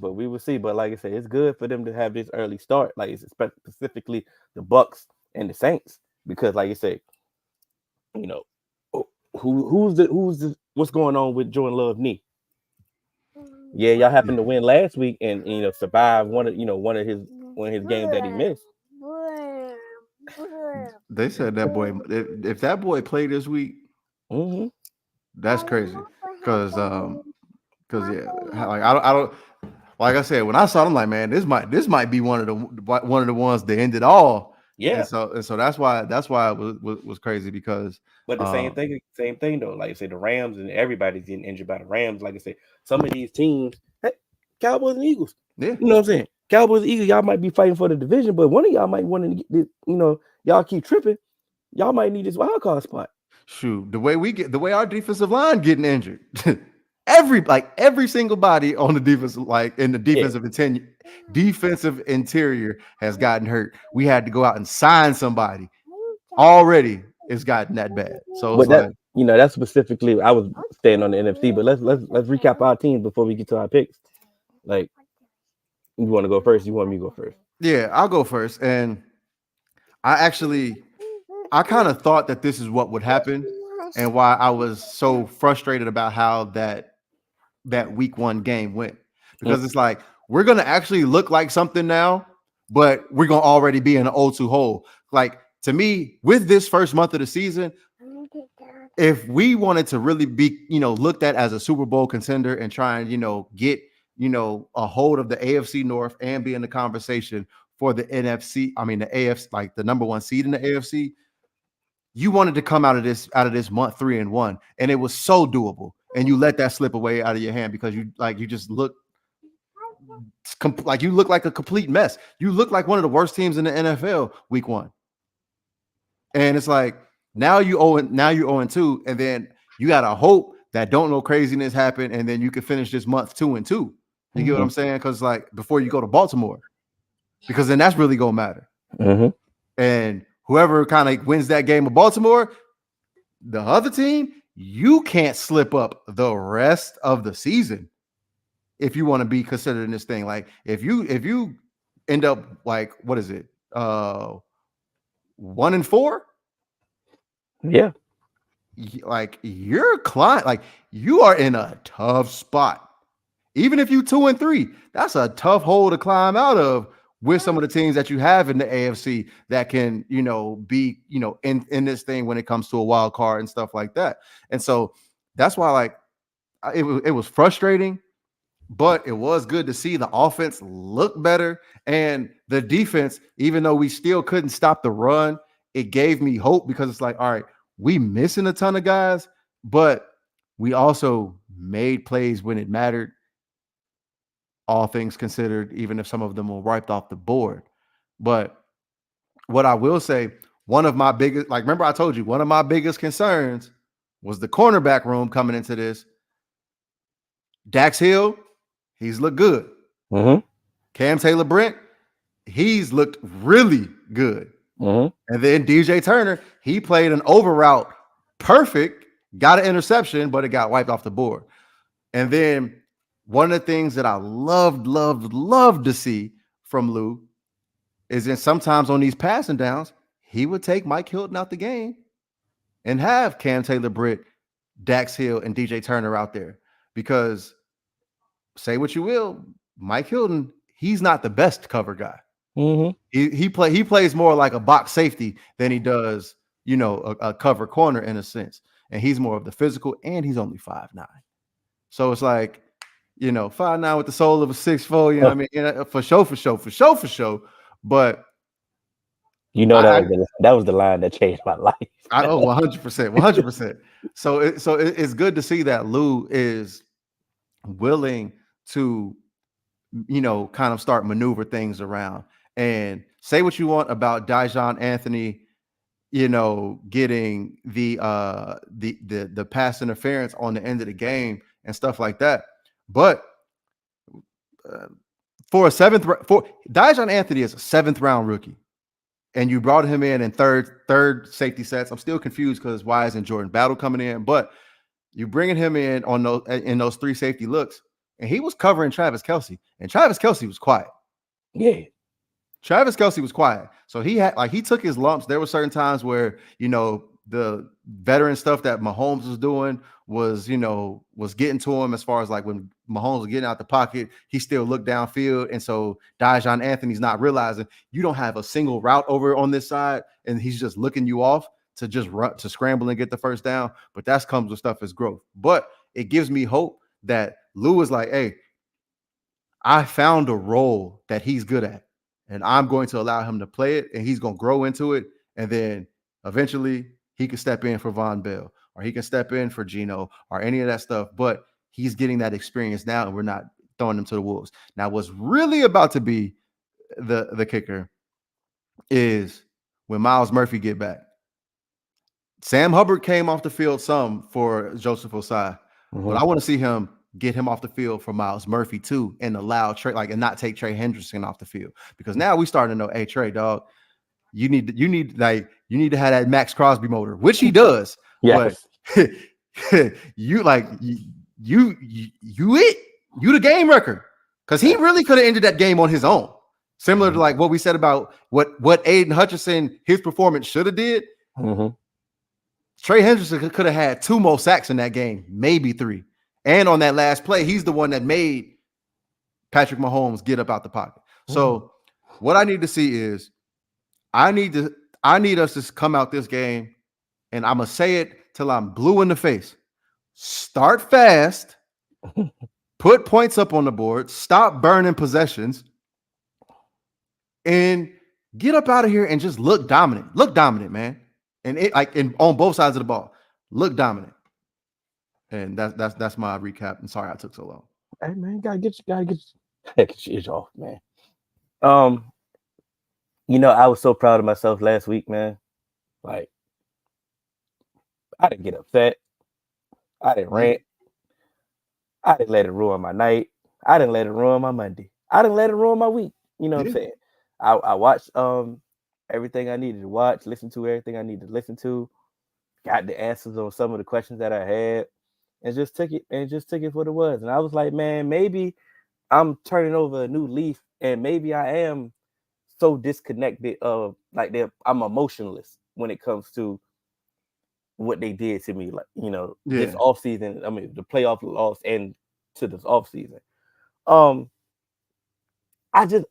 we will see. But like I said, it's good for them to have this early start. Like it's specifically the Bucks and the Saints, because like I said, you know, who's the what's going on with Jordan Love knee? Yeah, y'all happened to win last week and survive one of his games that he missed.
They said that boy if that boy played this week,
Mm-hmm.
that's crazy. Because yeah, like I don't like I said when I saw them like man, this might be one of the ones that ended all.
Yeah.
And so that's why it was crazy because
But the same thing though. Like I said, the Rams and everybody's getting injured by the Rams. Like I said, some of these teams, hey, Cowboys and Eagles.
yeah.
You know what I'm saying? Cowboys and Eagles, y'all might be fighting for the division, but one of y'all might want to get this, y'all keep tripping. Y'all might need this wild card spot.
Shoot, the way our defensive line getting injured. every single body on the defense, like in the defensive interior has gotten hurt. We had to go out and sign somebody. Already it's gotten that bad. So it's
but that's specifically I was staying on the NFC, but let's recap our teams before we get to our picks. Like, you want to go first? You want me to go first?
Yeah, I'll go first. And I kind of thought that this is what would happen and why I was so frustrated about how that week 1 game went. Because it's like we're gonna actually look like something now, but we're gonna already be in an 0-2 hole. Like to me, with this first month of the season, if we wanted to really be, looked at as a Super Bowl contender and try and, get, a hold of the AFC North and be in the conversation for the NFC, I mean the AFC, like the number 1 seed in the AFC, you wanted to come out of this month 3-1, and it was so doable. And you let that slip away out of your hand because you just look like you look like a complete mess. You look like one of the worst teams in the NFL week 1. And it's like now you're 0-2, and then you gotta hope that don't no craziness happen, and then you can finish this month 2-2. You get what I'm saying? Because like before you go to Baltimore, because then that's really gonna matter.
Mm-hmm.
And whoever kind of wins that game of Baltimore, the other team, you can't slip up the rest of the season if you want to be considered in this thing. Like if you end up like, what is it? 1-4?
Yeah.
Like you're client, like you are in a tough spot. Even if you 2-3, that's a tough hole to climb out of with some of the teams that you have in the AFC that can, be, in this thing when it comes to a wild card and stuff like that. And so that's why, like, it was frustrating, but it was good to see the offense look better and the defense, even though we still couldn't stop the run, it gave me hope because it's like, all right, we missing a ton of guys, but we also made plays when it mattered. All things considered, even if some of them were wiped off the board. But what I will say, one of my biggest, like, remember I told you, one of my biggest concerns was the cornerback room coming into this. Dax Hill, he's looked good.
Mm-hmm.
Cam Taylor-Britt, he's looked really good.
Mm-hmm.
And then DJ Turner, he played an over route perfect, got an interception, but it got wiped off the board. And then one of the things that I loved to see from Lou is that sometimes on these passing downs, he would take Mike Hilton out the game and have Cam Taylor-Britt, Dax Hill, and DJ Turner out there. Because say what you will, Mike Hilton, he's not the best cover guy.
Mm-hmm.
He plays more like a box safety than he does, a cover corner in a sense. And he's more of the physical, and he's only 5'9". So it's like, 5'9" with the soul of a 6'4", you know what I mean? For sure. But
that was the line that changed my life.
I know 100%. So it's good to see that Lou is willing to, kind of start maneuver things around. And say what you want about Dijon Anthony, getting the pass interference on the end of the game and stuff like that. But for Dijon Anthony is a 7th-round rookie, and you brought him in third safety sets. I'm still confused because why isn't Jordan Battle coming in? But you bringing him in on those 3 safety looks, and he was covering Travis Kelce, and Travis Kelce was quiet.
Yeah.
Travis Kelce was quiet. So he took his lumps. There were certain times where, the veteran stuff that Mahomes was doing was getting to him, as far as like when Mahomes was getting out the pocket, he still looked downfield. And so Dijon Anthony's not realizing you don't have a single route over on this side, and he's just looking you off to just run, to scramble and get the first down. But that comes with stuff as growth. But it gives me hope that Lou is like, hey, I found a role that he's good at, and I'm going to allow him to play it, and he's going to grow into it. And then eventually he can step in for Von Bell, or he can step in for Geno, or any of that stuff. But he's getting that experience now, and we're not throwing him to the wolves. Now, what's really about to be the kicker is when Myles Murphy get back. Sam Hubbard came off the field some for Joseph Osai, but I want to see him get him off the field for Myles Murphy too, and allow Trey, and not take Trey Hendrickson off the field, because now we starting to know, hey, Trey, dog, you need to have that Max Crosby motor, which he does.
Yes.
But you the game record, because he really could have ended that game on his own. Similar to like what we said about what Aiden Hutchinson, his performance should have did. Trey Hendrickson could have had 2 more sacks in that game, maybe 3. And on that last play, he's the one that made Patrick Mahomes get up out the pocket. So what I need to see is I need us to come out this game, and I'm going to say it till I'm blue in the face. Start fast, put points up on the board, stop burning possessions, and get up out of here and just look dominant. Look dominant, man. And on both sides of the ball, look dominant. And that's my recap. I'm sorry I took so long.
Hey man, gotta get your itch off, man. I was so proud of myself last week, man. Like, I didn't get upset. I didn't rant. I didn't let it ruin my night. I didn't let it ruin my Monday. I didn't let it ruin my week. You know what I'm saying? I watched everything I needed to watch, listened to everything I needed to listen to, got the answers on some of the questions that I had, and just took it for what it was. And I was like, man, maybe I'm turning over a new leaf, and maybe I am so disconnected of I'm emotionless when it comes to what they did to me, this offseason. I mean, the playoff loss and to this offseason. I would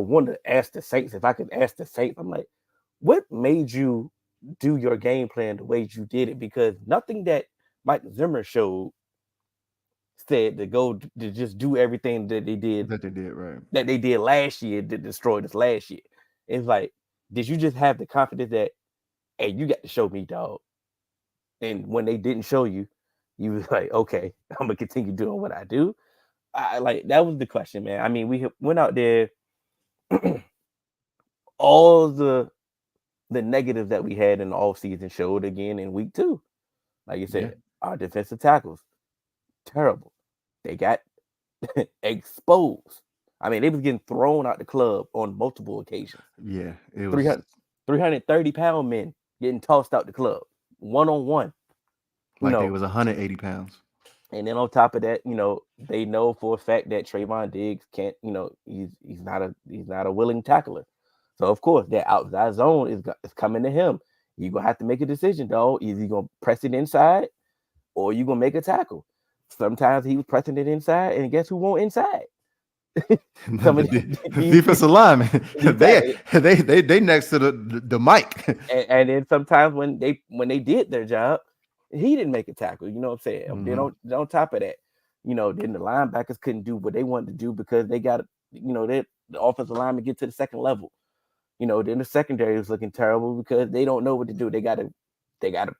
want to ask the Saints, if I could ask the Saints, I'm like, what made you do your game plan the way you did it? Because nothing that Mike Zimmer showed said to go to just do everything that they did last year to destroy this last year. It's like, did you just have the confidence that, hey, you got to show me, dog? And when they didn't show you, you was like, okay, I'm gonna continue doing what I do. That was the question, man. I mean, we went out there, all the negatives that we had in the offseason showed again in week 2. Like you said, our defensive tackles, terrible. They got exposed. I mean, they was getting thrown out the club on multiple occasions.
Yeah, it was
330-pound men getting tossed out the club, one-on-one.
They was 180 pounds.
And then on top of that, they know for a fact that Trayvon Diggs can't, he's not a willing tackler. So of course that outside zone is coming to him. You're gonna have to make a decision, dog. Is he gonna press it inside, or you gonna make a tackle? Sometimes he was pressing it inside, and guess who won't inside?
The defensive lineman. They next to the mic.
And then sometimes when they did their job, he didn't make a tackle. You know what I'm saying? Mm-hmm. Then on top of that, then the linebackers couldn't do what they wanted to do because they got, the offensive linemen get to the second level. Then the secondary was looking terrible because they don't know what to do. They got to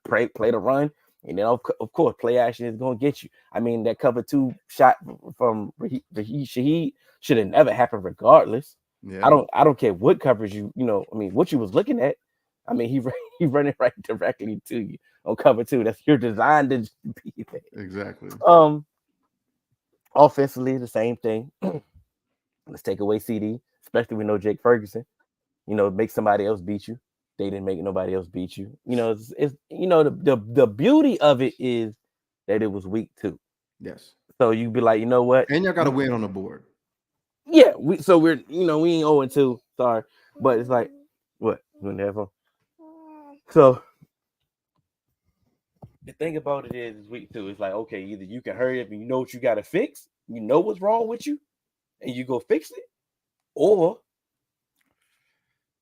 play the run, And then, of course, play action is going to get you. I mean, that cover 2 shot from Shaheed should have never happened regardless.
Yeah.
I don't care what coverage what you was looking at. I mean, he running right directly to you on cover 2. That's you're designed to be there.
Exactly.
Offensively, the same thing. Let's take away CD, especially with no Jake Ferguson. Make somebody else beat you. They didn't make nobody else beat you. It's the beauty of it is that it was week 2.
Yes.
So you'd be like, you know what?
And y'all got to win on the board.
Yeah. We ain't 0-2. Sorry, but it's like what you in there. So the thing about it is week 2. It's like, okay, either you can hurry up and you know what you got to fix, you know what's wrong with you, and you go fix it, or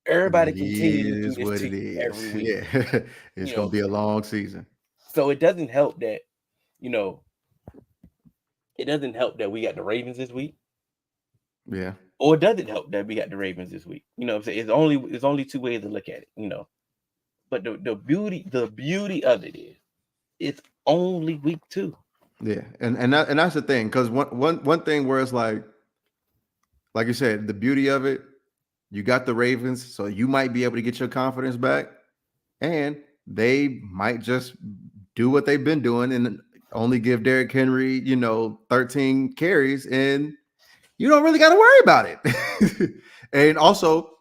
everybody continue to do this to you every week.
Yeah, it's gonna be a long season.
So it doesn't help that, it doesn't help that we got the Ravens this week.
Yeah.
Or it doesn't help that we got the Ravens this week. You know what I'm saying? It's only 2 ways to look at it, But the beauty of it is it's only week 2.
Yeah, and that's the thing, because one thing where it's like you said, the beauty of it, you got the Ravens, so you might be able to get your confidence back, and they might just do what they've been doing and only give Derrick Henry, 13 carries, and you don't really got to worry about it. And also,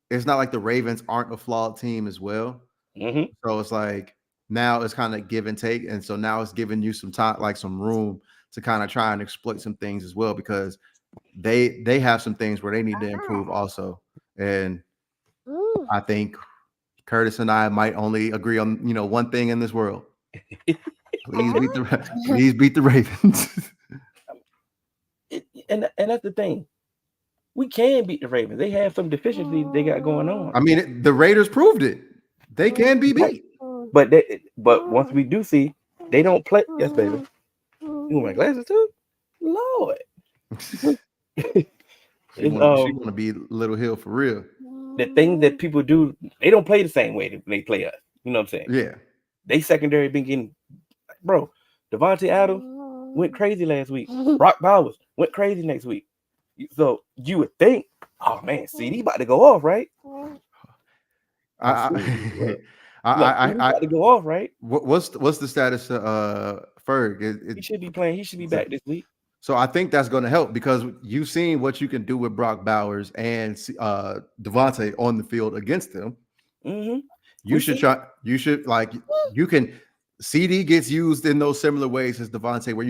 it's not like the Ravens aren't a flawed team as well.
Mm-hmm.
So it's like now it's kind of give and take, and so now it's giving you some time, like some room to kind of try and exploit some things as well, because they have some things where they need to improve also. And I think Curtis and I might only agree on one thing in this world. Please beat the Ravens.
And that's the thing. We can beat the Ravens. They have some deficiencies they got going on.
I mean, the Raiders proved it. They can be beat.
But once we do see, they don't play. Yes, baby. You want my glasses too? Lord.
She want to be Little Hill for real.
The thing that people do, they don't play the same way that they play us. You know what I'm saying?
Yeah.
They secondary been getting, bro. Devontae Adams went crazy last week. Brock Bowers went crazy next week. So you would think, oh man, CD about to go off, right?
I
about to go off, right?
What's the status of Ferg?
He should be playing. He should be back this week.
So I think that's going to help, because you've seen what you can do with Brock Bowers and Devontae on the field against them.
Mm-hmm.
You can. CD gets used in those similar ways as Devontae, where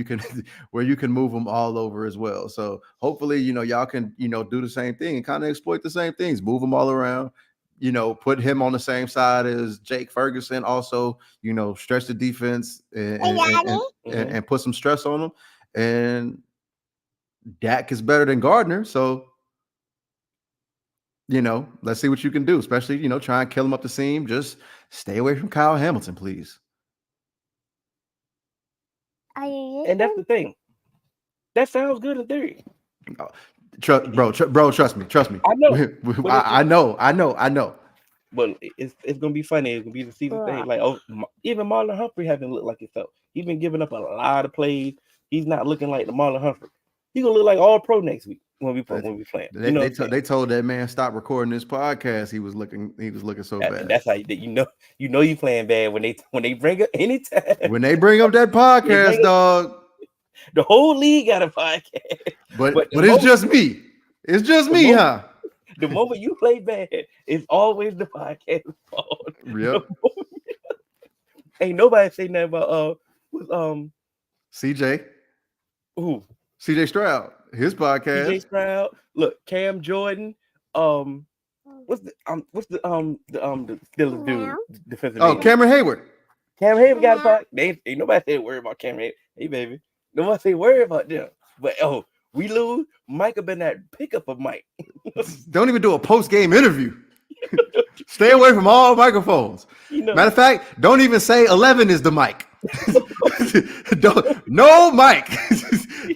you can move them all over as well. So hopefully, y'all can do the same thing and kind of exploit the same things, move them all around. Put him on the same side as Jake Ferguson. Also, stretch the defense and put some stress on them. And Dak is better than Gardner, so let's see what you can do. Especially, try and kill him up the seam. Just stay away from Kyle Hamilton, please.
And that's the thing. That sounds good in theory.
Trust me. I know. I know.
But it's gonna be funny. It's gonna be the season thing. Like, even Marlon Humphrey hasn't looked like himself. He's been giving up a lot of plays. He's not looking like the Marlon Humphrey. He's gonna look like all pro next week when we play.
They told that man stop recording this podcast. He was looking so bad.
That's how you playing bad when they bring up anytime.
When they bring up that podcast, dog.
The whole league got a podcast.
But it's just me. It's just me, huh?
The moment you play bad, it's always the podcast's fault.
Yep.
Ain't nobody say nothing about
CJ.
Who?
CJ Stroud. His podcast.
CJ Stroud. Look, Cam Jordan. What's the Steelers dude? Defensive.
Oh, Cameron Hayward.
Cameron Hayward got a podcast. Ain't nobody say worry about Cameron Hayward. Hey baby, nobody say worry about them. But we lose. Micah been that pickup of Mike.
Don't even do a post-game interview. Stay away from all microphones. Matter of fact, don't even say 11 is the mic. No mic.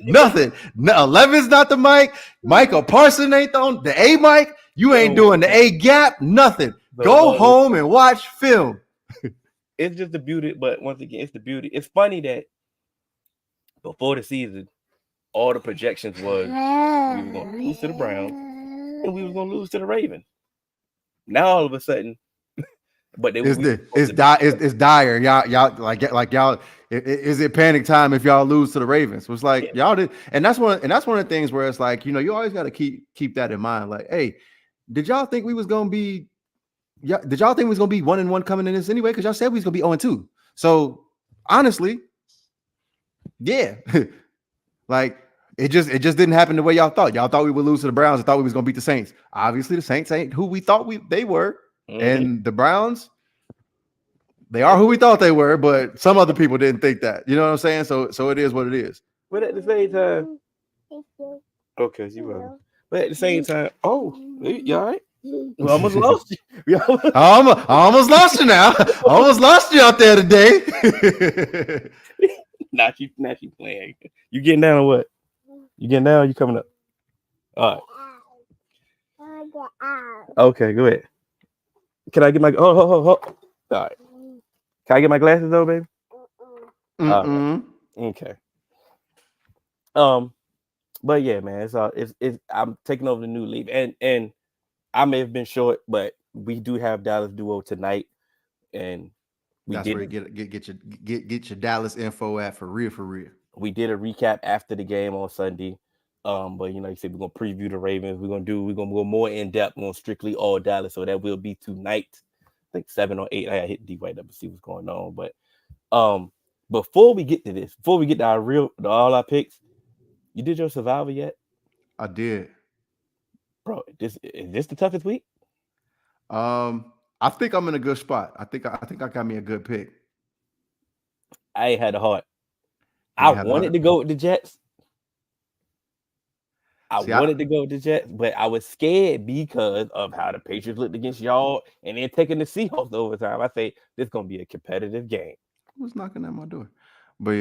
Nothing. No, 11's not the mic. Michael Parson ain't on the A mic. You ain't doing the A gap. Nothing. Go home and watch film.
it's just the beauty. But once again, it's the beauty. It's funny that before the season, all the projections was we were going to lose to the Browns and we was going to lose to the Ravens. Now all of a sudden, but they
It's
we
the it's dire. Y'all like y'all. Is it panic time if y'all lose to the Ravens? It was like y'all did, and that's one of the things where it's like, you always got to keep that in mind. Like, hey, did y'all think we was gonna be? Yeah, did y'all think we was gonna be 1-1 coming in this anyway? Because y'all said we was gonna be 0-2. So honestly, yeah, like it just didn't happen the way y'all thought. Y'all thought we would lose to the Browns. I thought we was gonna beat the Saints. Obviously, the Saints ain't who we thought they were, and the Browns. They are who we thought they were, but some other people didn't think that. You know what I'm saying? So it is what it is.
But at the same time, okay, you will. But at the same time, you all right? We almost lost you.
I almost lost you now. I almost lost you out there today.
Now she playing. You getting down or what? You getting down or you coming up? All right. Okay, go ahead. Can I get my All right. Can I get my glasses though, baby? Right. Okay. But yeah, man, it's I'm taking over the new league, and I may have been short, but we do have Dallas Duo tonight, and
that's where you get your Dallas info at for real.
We did a recap after the game on Sunday. But you said we're gonna preview the Ravens. We're gonna go more in depth on strictly all Dallas, so that will be tonight. I think 7 or 8. I hit D right up to see what's going on. But before we get to this, before we get to all our picks, you did your survivor yet?
I did,
bro. Is this the toughest week?
I think I'm in a good spot. I think I got me a good pick.
I ain't had a heart. I wanted to go with the Jets. I wanted to go with the Jets, but I was scared because of how the Patriots looked against y'all and then taking the Seahawks overtime. I say this is gonna be a competitive game.
Who's knocking at my door? But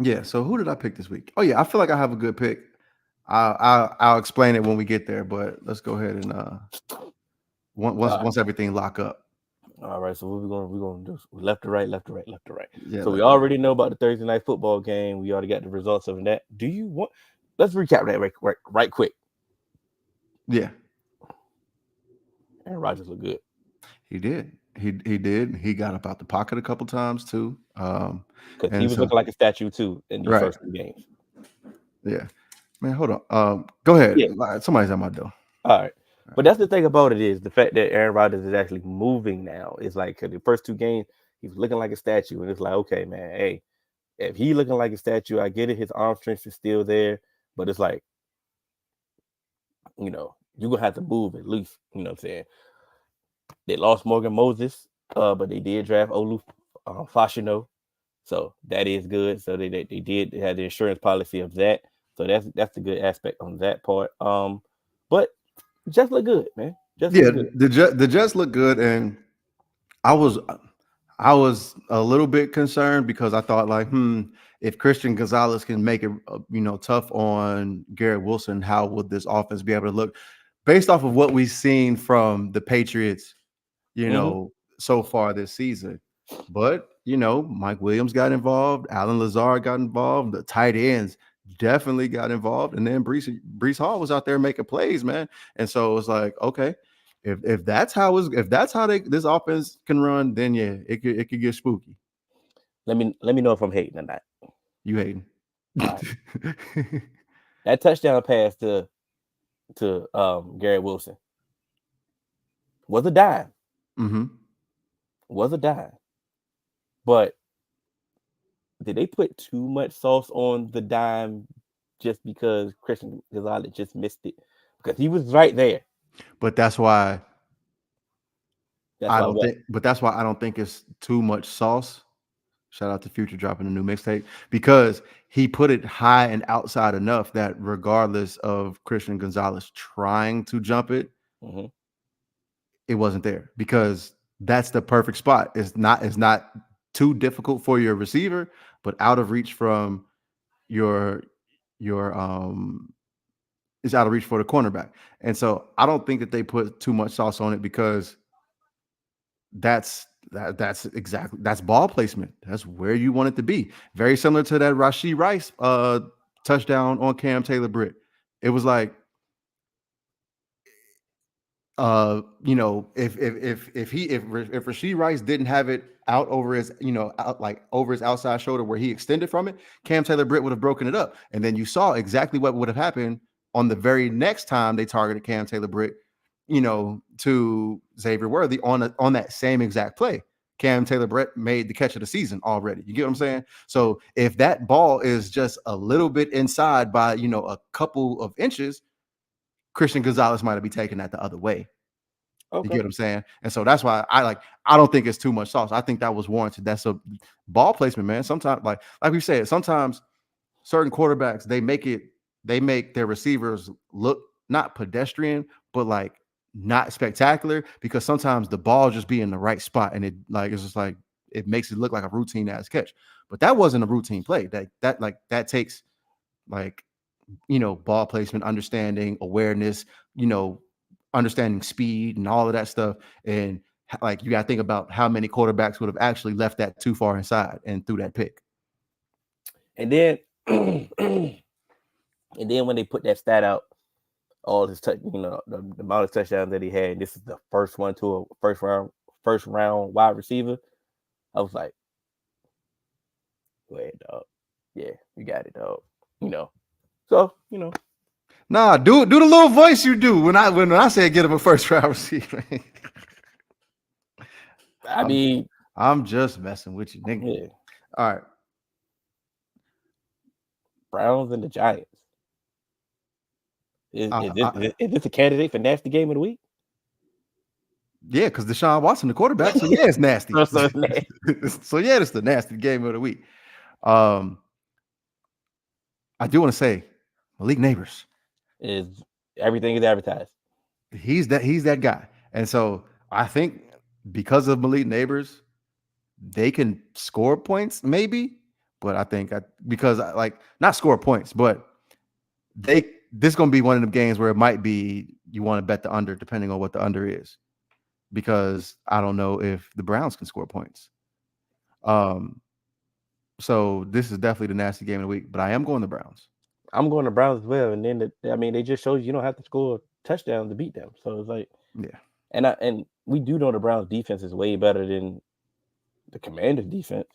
yeah. So who did I pick this week? Oh yeah, I feel like I have a good pick. I'll explain it when we get there, but let's go ahead and once everything lock up.
All right, so what we're gonna do left to right.
Yeah,
so we already know about the Thursday night football game. We already got the results of that. Do you want? Let's recap that right quick.
Yeah.
Aaron Rodgers looked good.
He did. He did. He got up out the pocket a couple times too.
Because he was looking like a statue too in the first 2 games.
Yeah. Man, hold on. Go ahead. Yeah. Somebody's at my door.
All right. But that's the thing about it is the fact that Aaron Rodgers is actually moving now. It's like the first 2 games, he was looking like a statue. And it's like, okay, man, hey, if he looking like a statue, I get it. His arm strength is still there. But it's like, you're going to have to move at least. You know what I'm saying? They lost Morgan Moses, but they did draft Olu Fashino. So that is good. So they did have the insurance policy of that. So that's the good aspect on that part. But Jets look good, man. Look good.
The Jets look good, and I was a little bit concerned because I thought like, if Christian Gonzalez can make it, tough on Garrett Wilson, how would this offense be able to look? Based off of what we've seen from the Patriots, so far this season. But Mike Williams got involved, Alan Lazard got involved, the tight ends definitely got involved, and then Breece Hall was out there making plays, man. And so it was like, okay, if that's how this offense can run, then yeah, it could get spooky.
Let me know if I'm hating or not.
You hating?
Right. That touchdown pass to Garrett Wilson was a dime.
Mm-hmm.
Was a dime. But did they put too much sauce on the dime just because Christian Gonzalez just missed it? Because he was right there.
But that's why I don't think it's too much sauce. Shout out to Future dropping a new mixtape, because he put it high and outside enough that regardless of Christian Gonzalez trying to jump it, it wasn't there, because that's the perfect spot. It's not too difficult for your receiver, but out of reach from your it's out of reach for the cornerback. And so I don't think that they put too much sauce on it, because that's that's ball placement. That's where you want it to be. Very similar to that Rashee Rice touchdown on Cam Taylor-Britt. It was like, if Rashee Rice didn't have it out over his, over his outside shoulder where he extended from it, Cam Taylor-Britt would have broken it up. And then you saw exactly what would have happened on the very next time they targeted Cam Taylor-Britt, to Xavier Worthy on that same exact play. Cam Taylor-Britt made the catch of the season already. You get what I'm saying? So if that ball is just a little bit inside by, a couple of inches, Christian Gonzalez might be taking that the other way. Okay. You get what I'm saying? And so that's why I don't think it's too much sauce. I think that was warranted. That's a ball placement, man. Sometimes, like we said, sometimes certain quarterbacks, they make their receivers look not pedestrian, but like not spectacular, because sometimes the ball just be in the right spot and it's just like it makes it look like a routine ass catch. But that wasn't a routine play. That takes ball placement, understanding, awareness, understanding speed and all of that stuff. And like, you got to think about how many quarterbacks would have actually left that too far inside and threw that pick.
And then, when they put that stat out, all his the amount of touchdowns that he had, this is the first one to a first round wide receiver. I was like, go ahead, dog. Yeah, you got it, dog. So,
Nah, do the little voice you do when I say get him a first round receiver. I'm just messing with you, nigga. Yeah. All right.
Browns and the Giants. Is this a candidate for nasty game of the week?
Yeah, because Deshaun Watson, the quarterback, so yeah, it's nasty. So yeah, it's the nasty game of the week. I do want to say, Malik Neighbors
is everything is advertised.
He's that guy, and so I think because of Malik Neighbors, they can score points, maybe. But I think because not score points, but this is going to be one of the games where it might be you want to bet the under, depending on what the under is, because I don't know if the Browns can score points. So this is definitely the nasty game of the week, but I am going the Browns.
I'm going to Browns as well. And then they just showed you don't have to score a touchdown to beat them. So it's like,
yeah.
And we do know the Browns defense is way better than the Commanders defense.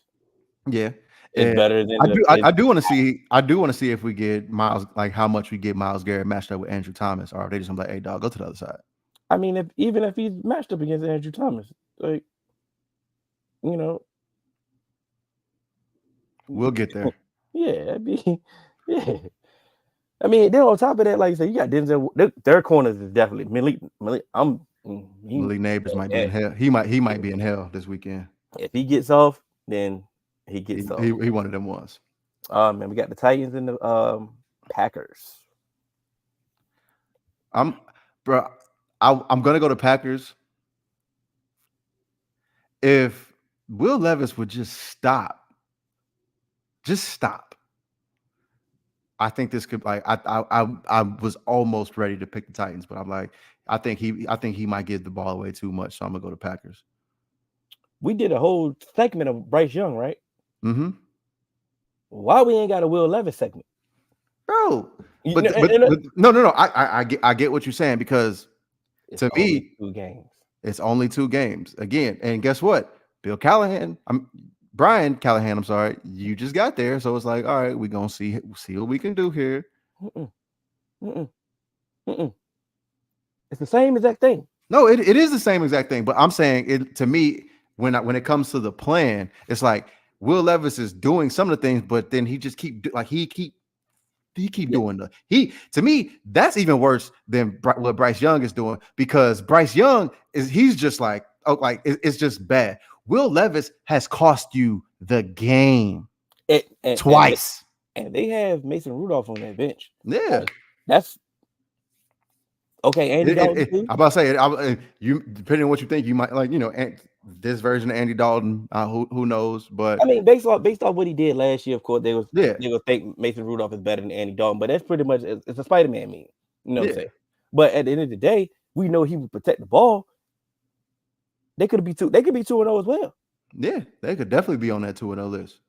Yeah.
It's better than
I do want to see if we get Miles, like how much we get Myles Garrett matched up with Andrew Thomas, or are they just gonna be like, hey dog, go to the other side?
I mean, even if he's matched up against Andrew Thomas, like,
we'll get there.
Yeah, yeah. I mean, then on top of that, like you said, you got Denzel. Their corners is definitely Malik.
Malik Neighbors might be in hell. He might be in hell this weekend.
If he gets off, then he gets off.
He one of them ones.
And we got the Titans and the Packers.
I'm gonna go to Packers. If Will Levis would just stop. I think this could I was almost ready to pick the Titans, but I'm like, I think he might give the ball away too much, so I'm gonna go to Packers.
We did a whole segment of Bryce Young, right?
Mm-hmm.
Why we ain't got a Will Levis segment,
bro? No. I get what you're saying, because to me, it's only 2 games again, and guess what? Brian Callahan, I'm sorry, you just got there, so it's like, all right, we're gonna see what we can do here.
It's the same exact thing.
No, it is the same exact thing, but I'm saying it to me when it comes to the plan, it's like Will Levis is doing some of the things, but then he just keep doing to me that's even worse than what Bryce Young is doing, because Bryce Young he's just like, it's just bad. Will Levis has cost you the game twice.
And they have Mason Rudolph on that bench.
Yeah.
That's okay. Andy Dalton.
I'm about to say, you depending on what you think, you might this version of Andy Dalton. Who knows? But
I mean, based off what he did last year, of course, they will think Mason Rudolph is better than Andy Dalton. But that's pretty much it's a Spider-Man meme. You know what I'm saying? But at the end of the day, we know he would protect the ball. They could be 2-0 as well.
Yeah, they could definitely be on that 2-0 list.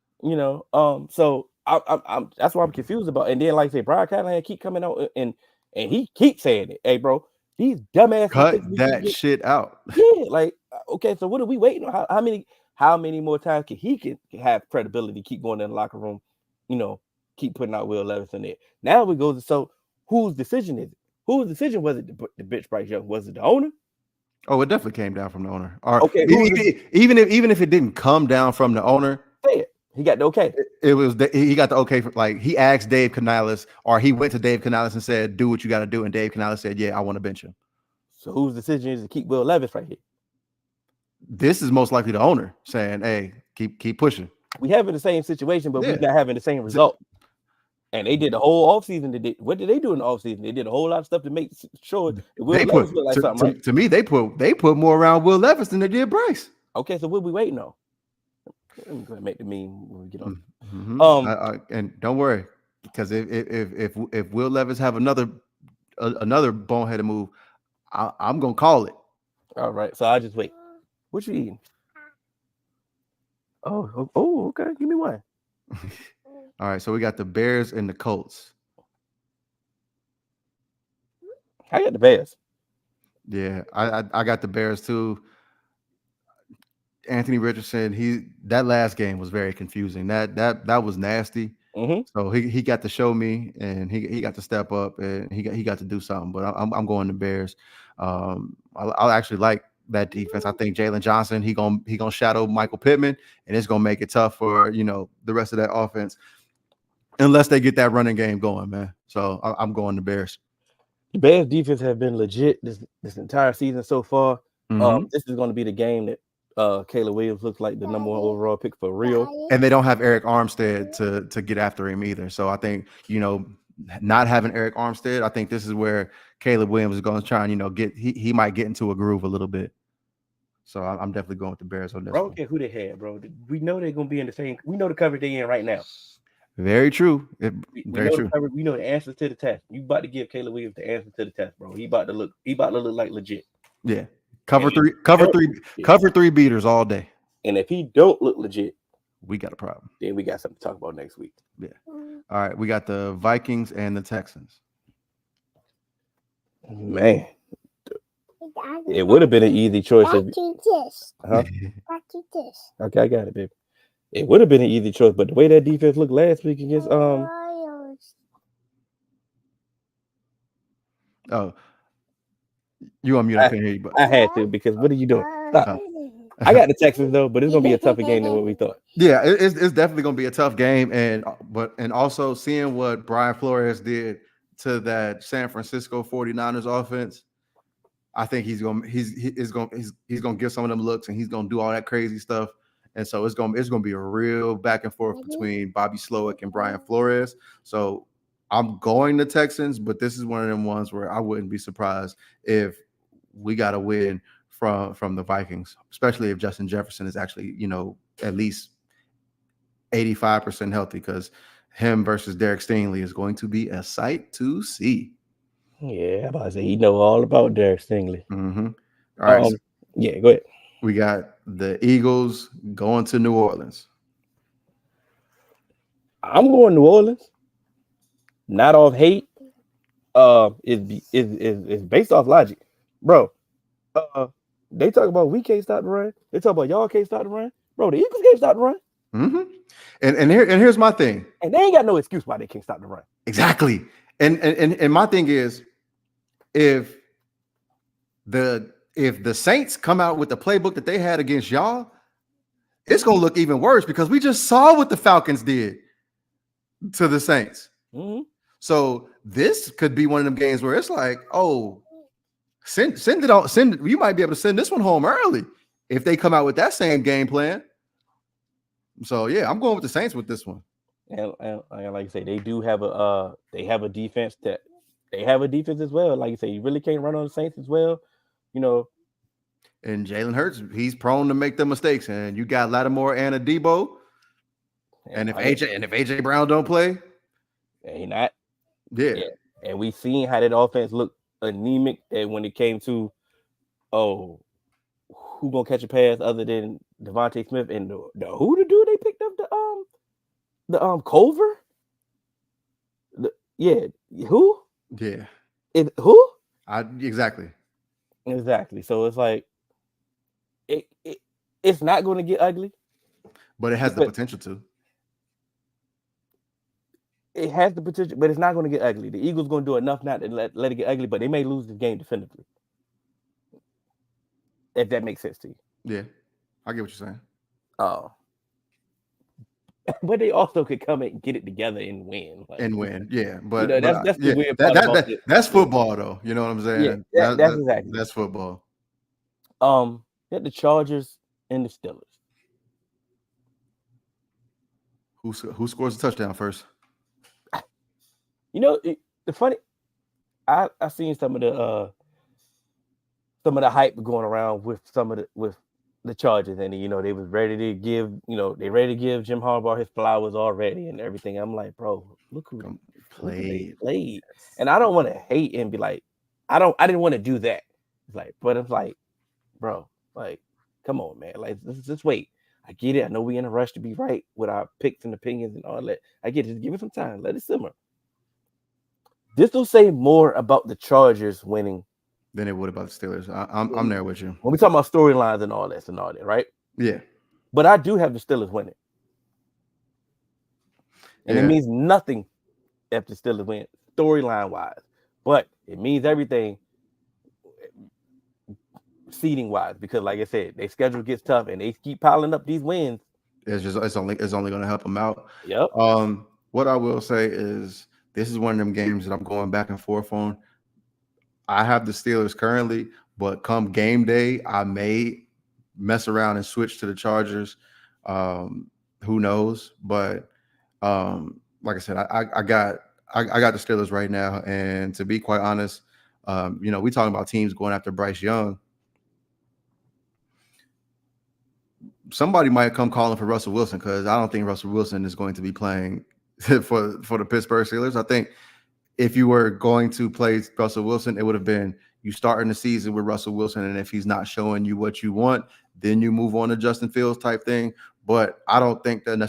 So I'm that's why I'm confused about. And then, like I say, Brian Callahan keep coming out and he keeps saying it. Hey, bro, these dumbass
Cut that shit out.
Yeah, like okay, so what are we waiting on? How many more times he can have credibility, keep going in the locker room, keep putting out Will Levis in there. Now we go to so whose decision is it? Whose decision was it? The bitch Bryce Young? Was it the owner?
Oh, it definitely came down from the owner. Or
Okay,
even if it didn't come down from the owner,
he got the okay.
It was he got the okay for, like, he asked Dave Canales, or he went to Dave Canales and said, "Do what you got to do," and Dave Canales said, "Yeah, I want to bench him."
So whose decision is to keep Will Levis right here?
This is most likely the owner saying, "Hey, keep pushing."
We having the same situation, but we're not having the same result. And they did the whole offseason. What did they do in the offseason? They did a whole lot of stuff to make sure Will Levis look like something, right?
To me, they put more around Will Levis than they did Bryce.
Okay, so what we waiting on? I'm gonna make the meme when we get on.
And don't worry, because if Will Levis have another boneheaded move, I'm gonna call it.
All right, so I just wait. What you eating? Oh, okay. Give me one.
All right, so we got the Bears and the Colts.
I got the Bears.
Yeah, I got the Bears too. Anthony Richardson, that last game was very confusing. That was nasty.
Mm-hmm.
So he got to show me, and he got to step up, and he got to do something. But I'm going to Bears. I actually like that defense. I think Jalen Johnson, he gonna shadow Michael Pittman, and it's gonna make it tough for the rest of that offense, unless they get that running game going, man. So I'm going to Bears.
The Bears defense have been legit this entire season so far.
Mm-hmm.
This is going to be the game that Caleb Williams looks like the number 1 overall pick for real.
And they don't have Eric Armstead to get after him either. So I think, not having Eric Armstead, I think this is where Caleb Williams is going to try and, he might get into a groove a little bit. So I'm definitely going with the Bears on this.
Bro, I don't care who they had, bro. We know they're going to be in the same. We know the coverage they're in right now.
Very true. Very true.
We know the answers to the test. You about to give Caleb Williams the answer to the test, bro. He about to look like legit.
Yeah. Cover three beaters all day.
And if he don't look legit,
we got a problem.
Then we got something to talk about next week.
Yeah. All right. We got the Vikings and the Texans.
Man. It would have been an easy choice.
Huh?
Okay, I got it, baby. It would have been an easy choice, but the way that defense looked last week against
Oh, you on mute? I can't hear you, but
I had to, because what are you doing? Stop. I got the Texans though, but it's gonna be a tougher game than what we thought.
Yeah, it's definitely gonna be a tough game, and also seeing what Brian Flores did to that San Francisco 49ers offense, I think he's gonna give some of them looks, and he's gonna do all that crazy stuff. And so it's gonna be a real back and forth between Bobby Slowick and Brian Flores. So I'm going to Texans, but this is one of them ones where I wouldn't be surprised if we got a win from the Vikings, especially if Justin Jefferson is actually, at least 85% healthy, because him versus Derek Stingley is going to be a sight to see.
Yeah, I'm about to say he know all about Derek Stingley.
Mm-hmm. All right.
Yeah, go ahead.
We got the Eagles going to New Orleans.
I'm going New Orleans. Not off hate. Is based off logic, bro. They talk about we can't stop the run. They talk about y'all can't stop the run, bro. The Eagles can't stop the run.
Mm-hmm. And here's my thing.
And they ain't got no excuse why they can't stop the run.
Exactly. And my thing is, if the Saints come out with the playbook that they had against y'all, it's gonna look even worse, because we just saw what the Falcons did to the Saints.
Mm-hmm.
So this could be one of them games where it's like, oh, send it out. You might be able to send this one home early if they come out with that same game plan. So yeah, I'm going with the Saints with this one.
And like you say, they do have they have a defense as well. Like you say, you really can't run on the Saints as well.
And Jalen Hurts, he's prone to make the mistakes. And you got Lattimore and Adebo. And if AJ Brown don't play,
he not.
Yeah.
And we seen how that offense looked anemic when it came to who gonna catch a pass other than Devontae Smith and the who the dude they picked up the Culver? Who?
Yeah,
Who?
exactly.
Exactly. So it's like it's not going to get ugly.
But it has the potential to.
It has the potential, but it's not going to get ugly. The Eagles going to do enough not to let it get ugly, but they may lose the game definitively. If that makes sense to you.
Yeah, I get what you're saying.
Oh. But they also could come and get it together and win.
Yeah. But,
that's the weird part about it.
That's football, though. You know what I'm saying?
Yeah, that's exactly.
That's football.
Got the Chargers and the Steelers.
Who scores a touchdown first?
The funny, I seen some of the hype going around with the Chargers, and they was ready to give Jim Harbaugh his flowers already and everything. I'm like, bro, look who they played. And I don't want to hate and be like, I didn't want to do that. But it's like, bro, like, come on, man. Like, let's wait. I get it. I know we in a rush to be right with our picks and opinions and all that. I get it. Just give it some time. Let it simmer. This will say more about the Chargers winning
than it would about the Steelers. I'm there with you.
When we talk about storylines and all that, right?
Yeah.
But I do have the Steelers winning. And it means nothing if the Steelers win storyline wise. But it means everything seeding wise, because like I said, their schedule gets tough and they keep piling up these wins.
It's only going to help them out.
Yep.
What I will say is this is one of them games that I'm going back and forth on. I have the Steelers currently, but come game day, I may mess around and switch to the Chargers. Who knows? But like I said, I got the Steelers right now, and to be quite honest, we talking about teams going after Bryce Young. Somebody might come calling for Russell Wilson, because I don't think Russell Wilson is going to be playing for the Pittsburgh Steelers. I think if you were going to play Russell Wilson, it would have been you starting the season with Russell Wilson, and if he's not showing you what you want, then you move on to Justin Fields type thing. But I don't think that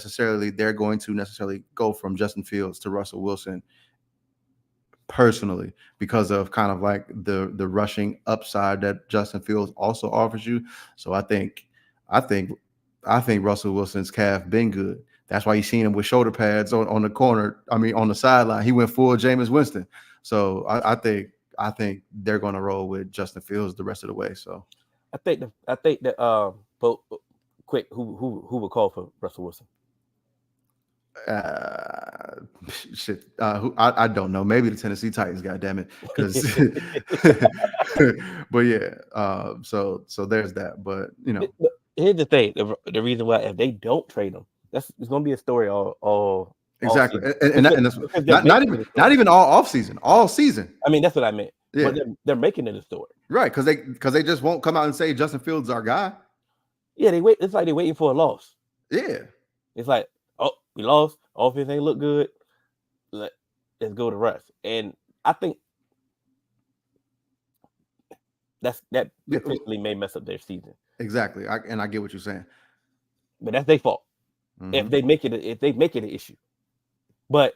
they're going to necessarily go from Justin Fields to Russell Wilson personally, because of kind of like the rushing upside that Justin Fields also offers you. So I think Russell Wilson's calf been good. That's why you seen him with shoulder pads on the corner. I mean, on the sideline, he went full Jameis Winston. So I think they're going to roll with Justin Fields the rest of the way. So
I think that quick, who would call for Russell Wilson?
I don't know. Maybe the Tennessee Titans. God damn it, because. But yeah. So there's that. But
here's the thing: the reason why, if they don't trade him, it's going to be a story all
exactly, and that's not even all offseason, all season.
I mean, that's what I meant.
Yeah.
But they're making it a story,
right? Because they just won't come out and say Justin Fields is our guy.
Yeah, they wait. It's like they're waiting for a loss.
Yeah,
it's like, oh, we lost. Offense ain't look good. Let's go to rest. And I think that potentially may mess up their season.
Exactly, I get what you're saying,
but that's their fault.
Mm-hmm.
If they make it an issue. But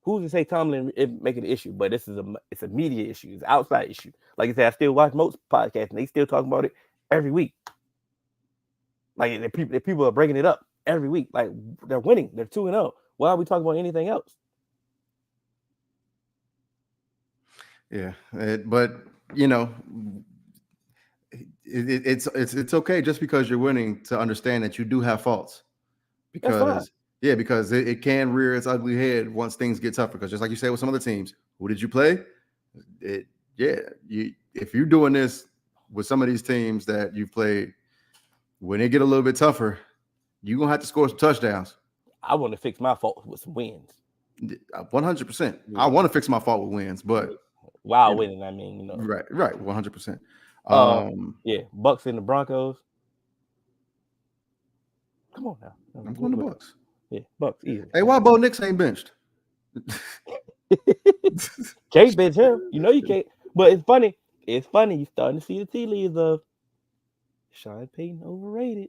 who's to say Tomlin make it an issue? But it's a media issue, it's an outside issue. Like I said, I still watch most podcasts and they still talk about it every week. Like the people are bringing it up every week. Like they're winning, they're 2-0. Why are we talking about anything else?
Yeah, but it's okay just because you're winning to understand that you do have faults. Because it can rear its ugly head once things get tougher. Because just like you said with some other teams, who did you play? If you're doing this with some of these teams that you've played, when they get a little bit tougher, you're gonna have to score some touchdowns.
I want to fix my fault with some wins.
100%. I want to fix my fault with wins, but
while winning, I mean,
right, 100%.
Bucks and the Broncos. Come on now.
I'm going to Bucks.
Yeah, Bucks easy.
Hey, why Bo Nix ain't benched?
Can't bench him. You can't. But it's funny. You starting to see the tea leaves of Sean Payton overrated.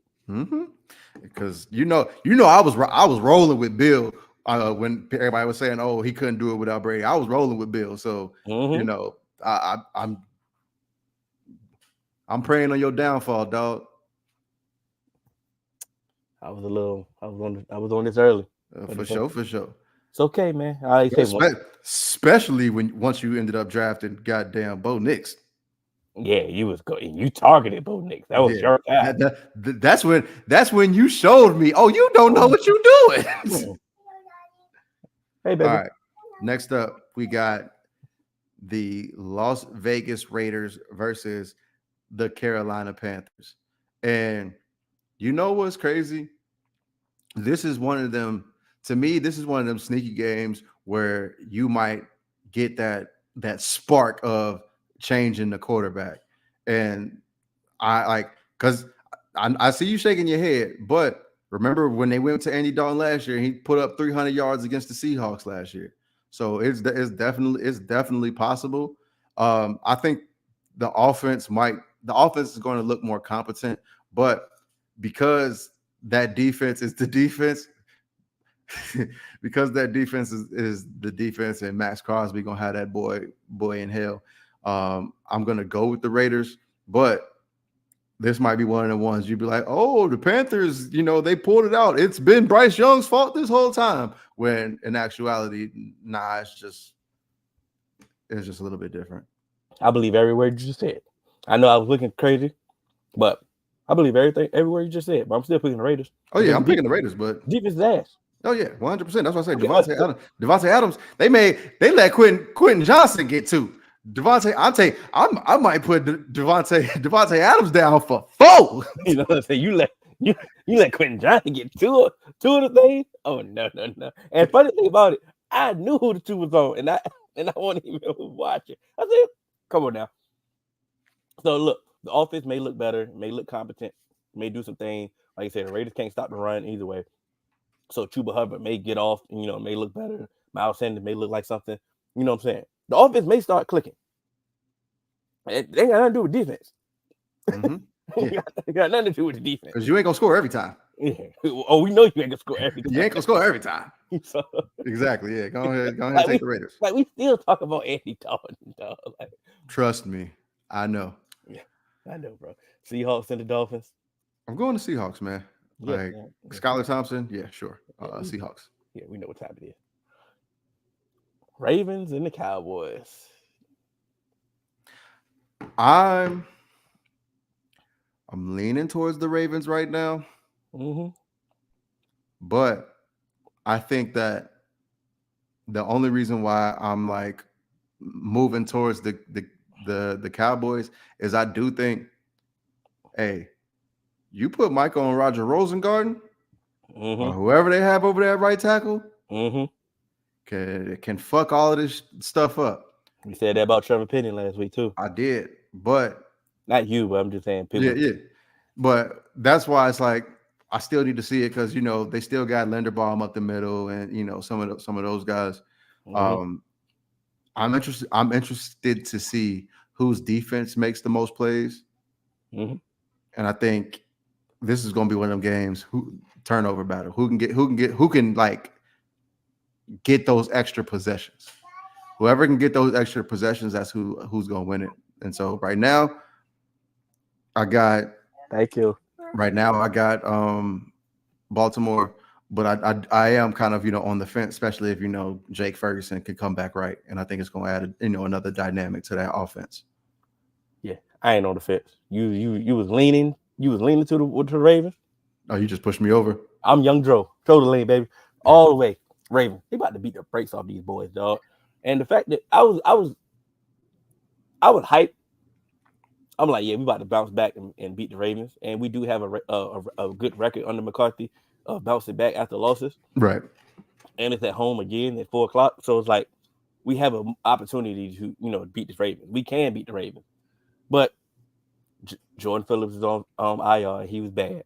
Because I was rolling with Bill when everybody was saying, "Oh, he couldn't do it without Brady." I was rolling with Bill, so I'm praying on your downfall, dog.
I was on this early.
For sure.
It's okay, man. I say
especially once you ended up drafting goddamn Bo Nix.
Yeah, you targeted Bo Nix. That was your guy.
That's when you showed me. Oh, you don't know what you're doing.
Hey, baby.
All right. Next up, we got the Las Vegas Raiders versus the Carolina Panthers. And you know what's crazy? This is one of them. To me, this is one of them sneaky games where you might get that spark of changing the quarterback. And because I see you shaking your head, but remember when they went to Andy Dalton last year, he put up 300 yards against the Seahawks last year. So it's definitely possible. I think the offense is going to look more competent, but because that defense is the defense, because that defense is the defense, and Max Crosby gonna have that boy in hell. I'm gonna go with the Raiders, but this might be one of the ones you'd be like, oh, the Panthers, they pulled it out. It's been Bryce Young's fault this whole time. When in actuality, nah, it's just a little bit different.
I believe every word you just said. I know I was looking crazy, but I believe every word you just said. But I'm still picking the Raiders.
Oh yeah, I'm picking the Raiders, but
defense is ass.
Oh yeah, 100%. That's what I say. Devontae Adams. They let Quentin Johnson get two. I might put Devontae Adams down for 4.
You know what I'm saying? You let Quentin Johnson get two of the things. Oh no. And funny thing about it, I knew who the two was on, and I wasn't even watching. I said, "Come on now." So look, the offense may look better, may look competent, may do some things. Like I said, the Raiders can't stop the run either way. So Chuba Hubbard may get off, may look better. Miles Sanders may look like something. You know what I'm saying? The offense may start clicking. It ain't got nothing to do with defense.
Mm-hmm. Yeah.
It got nothing to do with the defense.
Because you ain't gonna score every time.
Yeah. Oh, we know you ain't gonna score every time.
You ain't gonna score every time.
So,
exactly. Yeah. Go ahead and take the Raiders.
Like we still talk about Andy Dalton, dog.
Trust me, I know.
Yeah, I know, bro. Seahawks and the Dolphins.
I'm going to Seahawks, man. Yeah, Skylar Thompson, yeah, sure. Seahawks.
Yeah, we know what time it is. Ravens and the Cowboys.
I'm leaning towards the Ravens right now.
Mm-hmm.
But I think that the only reason why I'm like moving towards the Cowboys is I do think, hey, you put Michael and Roger Rosengarten, or whoever they have over there at right tackle, can fuck all of this stuff up.
You said that about Trevor Penny last week too.
I did, but
not you, but I'm just saying people.
Yeah. But that's why it's like I still need to see it because they still got Linderbaum up the middle, and some of those guys. I'm interested to see whose defense makes the most plays, and I think this is going to be one of them games. Turnover battle. Who can get those extra possessions? Whoever can get those extra possessions, that's who's going to win it. And so right now, I got.
Thank you.
Right now, I got Baltimore, but I am kind of on the fence, especially if Jake Ferguson can come back right, and I think it's going to add another dynamic to that offense.
Yeah, I ain't on the fence. You was leaning. You was leaning to the Ravens.
Oh, you just pushed me over.
I'm Young Joe. Throw the lean, baby, all the way. Ravens. They about to beat the brakes off these boys, dog. And the fact that I was hyped. I'm like, yeah, we about to bounce back and beat the Ravens, and we do have a good record under McCarthy of bouncing back after losses.
Right.
And it's at home again at 4:00, so it's like we have an opportunity to beat the Ravens. We can beat the Ravens, but Jordan Phillips is on IR. And he was bad.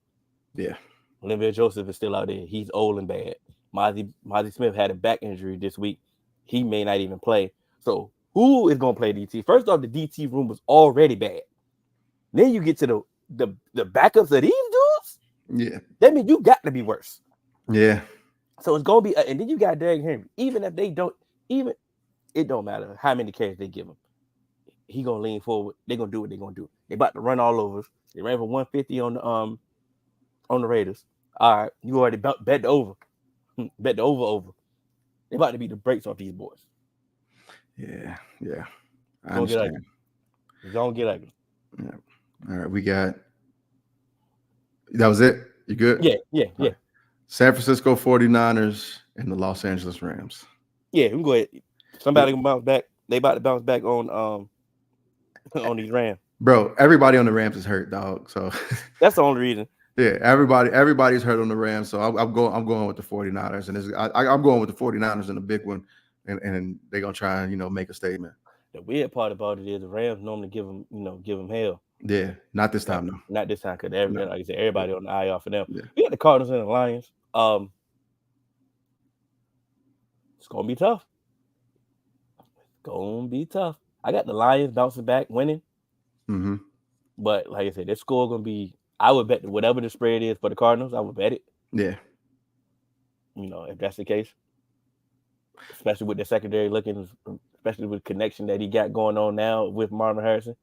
Yeah.
Linval Joseph is still out there. He's old and bad. Mozzie Smith had a back injury this week. He may not even play. So who is going to play DT? First off, the DT room was already bad. Then you get to the backups of these dudes,
Yeah.
that means you got to be worse.
Yeah.
So it's gonna be, and then you got Derrick Henry. Even if they don't, even it don't matter how many carries they give him. He gonna lean forward. They gonna do what they gonna do. They about to run all over us. They ran for 150 on the Raiders. All right, you already bet the over. Bet the over. They about to beat the brakes off these boys.
Yeah. Yeah. I
Gonna get
understand.
ugly. It's gonna get ugly.
Yeah. All right. We got. That was it. You good?
Yeah.
Right. San Francisco 49ers and the Los Angeles Rams.
Yeah, we can go ahead. Somebody can bounce back. They about to bounce back on these Rams.
Bro, everybody on the Rams is hurt, dog. So
that's the only reason.
Yeah, everybody's hurt on the Rams. So I'm going with the 49ers, and I'm going with the 49ers in a big one, and they're gonna try and make a statement.
The weird part about it is the Rams normally give them hell.
Yeah, not this time though.
Not this time, because like I said, everybody on the IR for them.
Yeah.
We got the Cardinals and the Lions. It's gonna be tough. I got the Lions bouncing back, winning.
Mm-hmm.
But like I said, this score gonna be. I would bet whatever the spread is for the Cardinals. I would bet it.
Yeah.
If that's the case, especially with the secondary looking, especially with the connection that he got going on now with Marvin Harrison.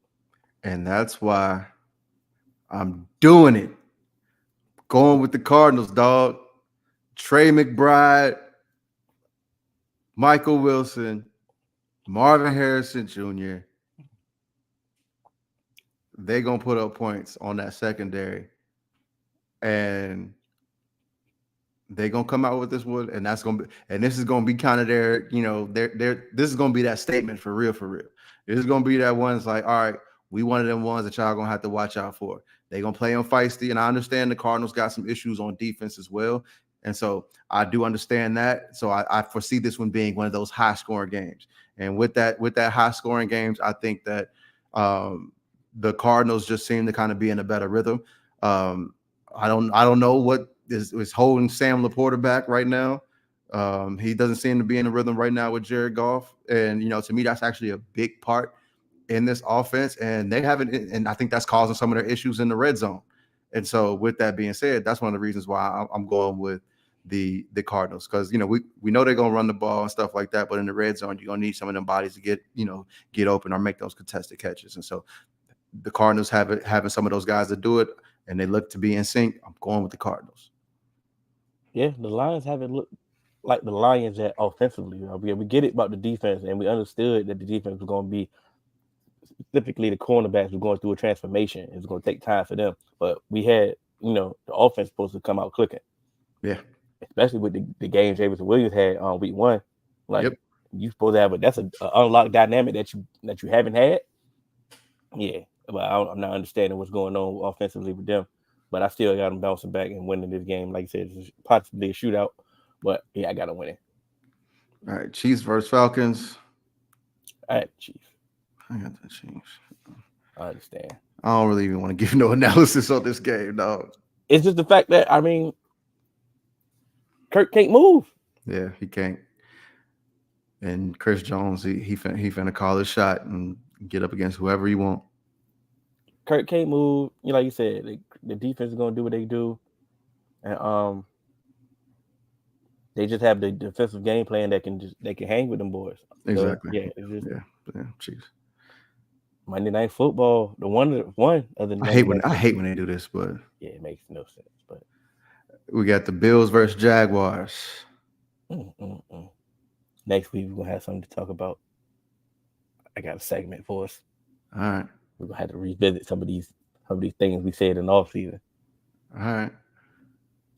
And that's why I'm doing it. Going with the Cardinals, dog. Trey McBride, Michael Wilson, Marvin Harrison Jr. They're going to put up points on that secondary. And they're going to come out with this one. And this is going to be kind of their, this is going to be that statement for real. This is going to be that one that's like, all right, we one of them ones that y'all going to have to watch out for. They're going to play on feisty. And I understand the Cardinals got some issues on defense as well. And so I do understand that. So I foresee this one being one of those high scoring games. And with that high scoring games, I think that the Cardinals just seem to kind of be in a better rhythm. I don't know what is holding Sam Laporta back right now. He doesn't seem to be in a rhythm right now with Jared Goff. And, to me, that's actually a big part in this offense. And they haven't, and I think that's causing some of their issues in the red zone. And so with that being said, that's one of the reasons why I'm going with the Cardinals, because we know they're gonna run the ball and stuff like that, but in the red zone you're gonna need some of them bodies to get open or make those contested catches. And so the Cardinals having some of those guys to do it, and they look to be in sync. I'm going with the Cardinals. Yeah,
the Lions haven't looked like the Lions that offensively. We get it about the defense, and we understood that the defense was going to be, specifically the cornerbacks were going through a transformation. It was going to take time for them, but we had the offense supposed to come out clicking.
Yeah.
Especially with the games James Williams had on week 1, you supposed to have that's an unlocked dynamic that you haven't had. Yeah, but I'm not understanding what's going on offensively with them. But I still got them bouncing back and winning this game. Like I said, it's possibly a shootout, but yeah, I got to win it.
All right, Chiefs versus Falcons.
I got the Chiefs.
I got the Chiefs.
I understand.
I don't really even want to give no analysis on this game, dog.
It's just the fact that Kirk can't move.
Yeah, he can't. And Chris Jones, he finna call his shot and get up against whoever he want.
Kirk can't move. Like you said, the defense is gonna do what they do, and they just have the defensive game plan that can hang with them boys.
Exactly.
So,
yeah, Chiefs.
Monday Night Football, the one of the.
I hate when they do this, but
yeah, it makes no sense. But
we got the Bills versus Jaguars.
Next week we're gonna have something to talk about. I got a segment for us.
All right.
We're gonna have to revisit some of these things we said in the off season.
All right.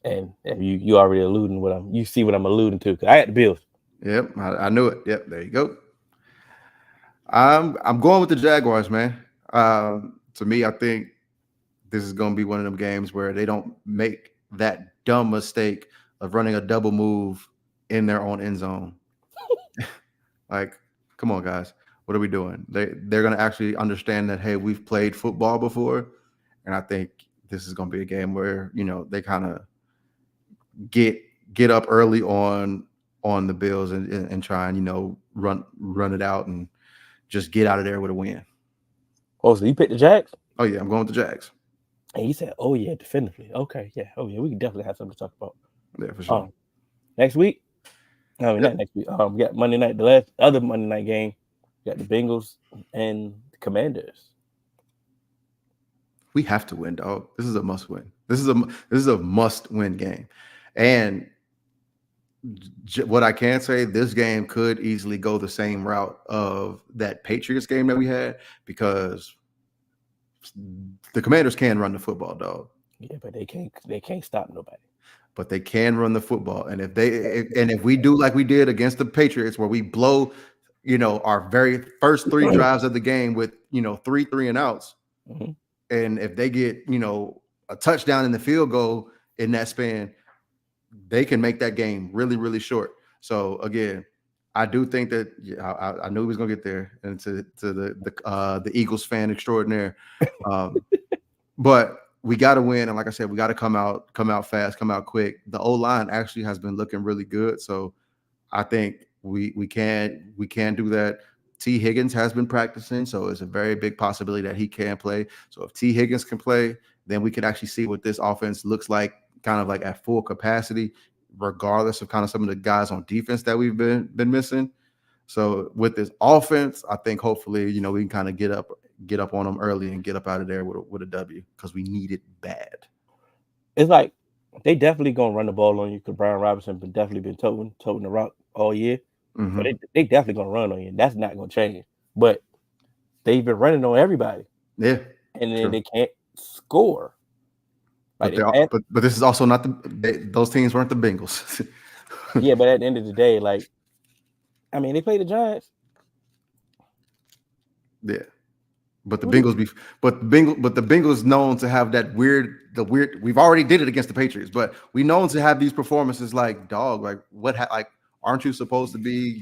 And you already alluding you see what I'm alluding to, because I had the Bills.
Yep, I knew it. Yep, there you go. I'm going with the Jaguars, man. To me, I think this is going to be one of them games where they don't make that dumb mistake of running a double move in their own end zone. Like, come on, guys. What are we doing? They're going to actually understand that, hey, we've played football before. And I think this is going to be a game where, they kind of get up early on the Bills and try and, run it out and just get out of there with a win.
Oh, so you picked the Jags?
Oh, yeah, I'm going with the Jags.
And he said, "Oh yeah, definitively. Okay, yeah. Oh yeah, we can definitely have something to talk about."
Yeah, for sure.
Next week. I mean,
Yep.
not next week. We got Monday night, the last other Monday night game. We got the Bengals and the Commanders.
We have to win, dog. This is a must win. This is a must win game. And what I can say, this game could easily go the same route of that Patriots game that we had, because the Commanders can run the football, dog.
Yeah, but they can't stop nobody.
But they can run the football. And if we do like we did against the Patriots, where we blow, our very first 3 drives of the game with 3 and outs,
Mm-hmm.
and if they get a touchdown in the field goal in that span, they can make that game really, really short. So again, I do think that I knew he was gonna get there, and to the Eagles fan extraordinaire, but we got to win. And like I said, we got to come out fast, come out quick. The O-line actually has been looking really good, so I think we can do that. T. Higgins has been practicing, so it's a very big possibility that he can play. So if T. Higgins can play, then we can actually see what this offense looks like, kind of like at full capacity, regardless of kind of some of the guys on defense that we've been missing. So with this offense, I think hopefully, we can kind of get up on them early and get up out of there with a W, because we need it bad.
It's like they definitely gonna run the ball on you, because Brian Robinson definitely been toting the rock all year.
Mm-hmm.
So they definitely gonna run on you. That's not gonna change. But they've been running on everybody.
Yeah,
and then they can't score.
Like but this is also not those teams weren't the Bengals.
Yeah, but at the end of the day, they play the Giants.
Yeah. But the Bengals known to have that weird. We've already did it against the Patriots, but we known to have these performances like, dog, like aren't you supposed to be,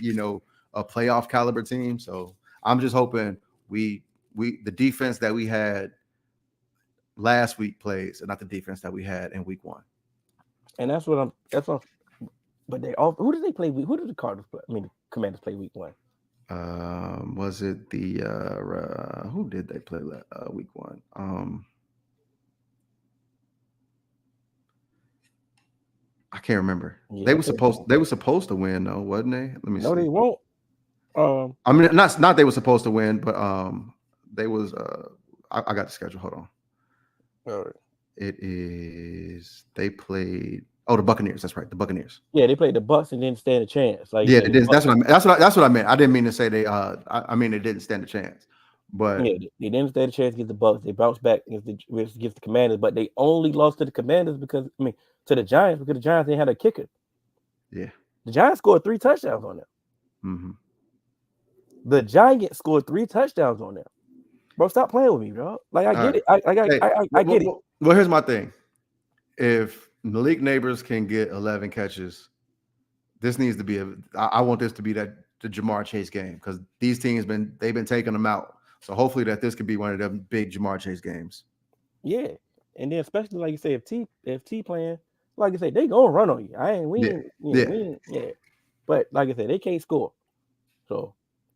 a playoff caliber team? So I'm just hoping the defense that we had last week plays, and not the defense that we had in week 1.
And that's what. But who did they play? Who did the Cardinals play? The Commanders play week 1.
Was it the who did they play week 1? I can't remember. Yeah, they were supposed to win though, wasn't they? Let me see.
No, they won't.
Not they were supposed to win, but they was I got the schedule. Hold on.
All right.
It is they played the Buccaneers. That's right, the Buccaneers.
Yeah, they played the Bucs and didn't stand a chance.
It is. That's what I meant. I didn't mean to say they. I mean they didn't stand a chance, but
yeah, they didn't stand a chance against the Bucs. They bounced back against the Commanders, but they only lost to the Commanders to the Giants, because the Giants didn't have a kicker.
Yeah,
the Giants scored 3 touchdowns on them.
Mm-hmm.
The Giants scored 3 touchdowns on them. Bro, stop playing with me, bro. I get it. I get it.
Well, here's my thing. If Malik Neighbors can get 11 catches, this needs to be I want this to be the Jamar Chase game, because these teams they've been taking them out. So hopefully that this could be one of them big Jamar Chase games.
Yeah, and then especially like you say, if T playing, like I say, they gonna run on you. But like I said, they can't score. So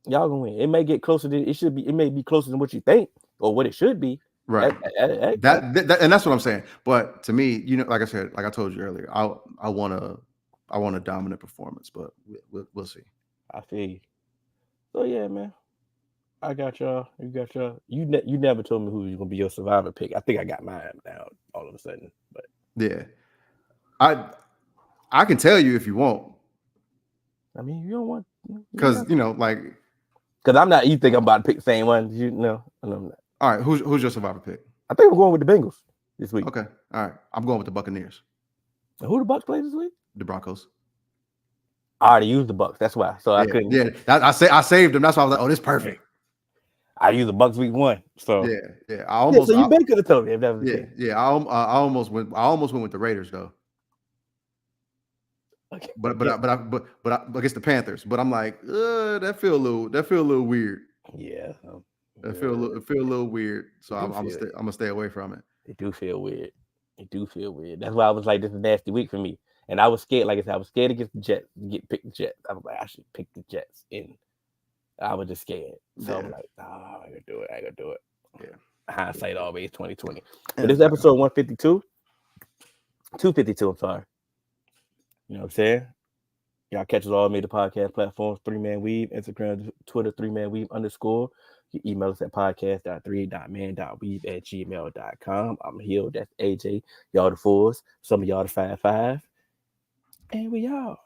y'all gonna win. It may get closer than it should be. It may be closer than what you think or what it should be.
Right. That and that's what I'm saying. But to me, like I said, like I told you earlier, I want a dominant performance, but we'll see.
I feel you. So yeah, man. I got y'all. You got y'all. You never told me who was gonna be your survivor pick. I think I got mine now all of a sudden. But
yeah, I can tell you if you want.
I mean, you don't want,
because
because I'm not. You think I'm about to pick the same one? No, I'm not.
All right, who's your survivor pick?
I think we're going with the Bengals this week.
Okay, all right, I'm going with the Buccaneers.
And who the Bucs play this week?
The Broncos.
I already used the Bucs. That's why. So I couldn't.
Yeah, I saved them. That's why I was like, oh, this is perfect.
I used the Bucs week 1. So
yeah.
So you could have told me if that was the case.
Yeah. I almost went with the Raiders though.
Okay.
But against the Panthers. But I'm like, that feel a little weird.
Yeah.
It feel a little weird. So I'm gonna stay away from it.
It do feel weird. That's why I was like, this is a nasty week for me. And I was scared. Like I said, I was scared against the Jets. Pick the Jets. I was like, I should pick the Jets. And I was just scared. So I'm like, I ain't gonna do it.
Yeah.
hindsight always 2020. But this episode 152, 252. I'm sorry. You know what I'm saying? Y'all catch us all major podcast platforms, 3Man Weave, Instagram, Twitter, 3Man Weave _. You email us at podcast.3.man.weave@gmail.com. I'm Hill, that's AJ. Y'all the fours. Some of y'all the 5-5. And we y'all.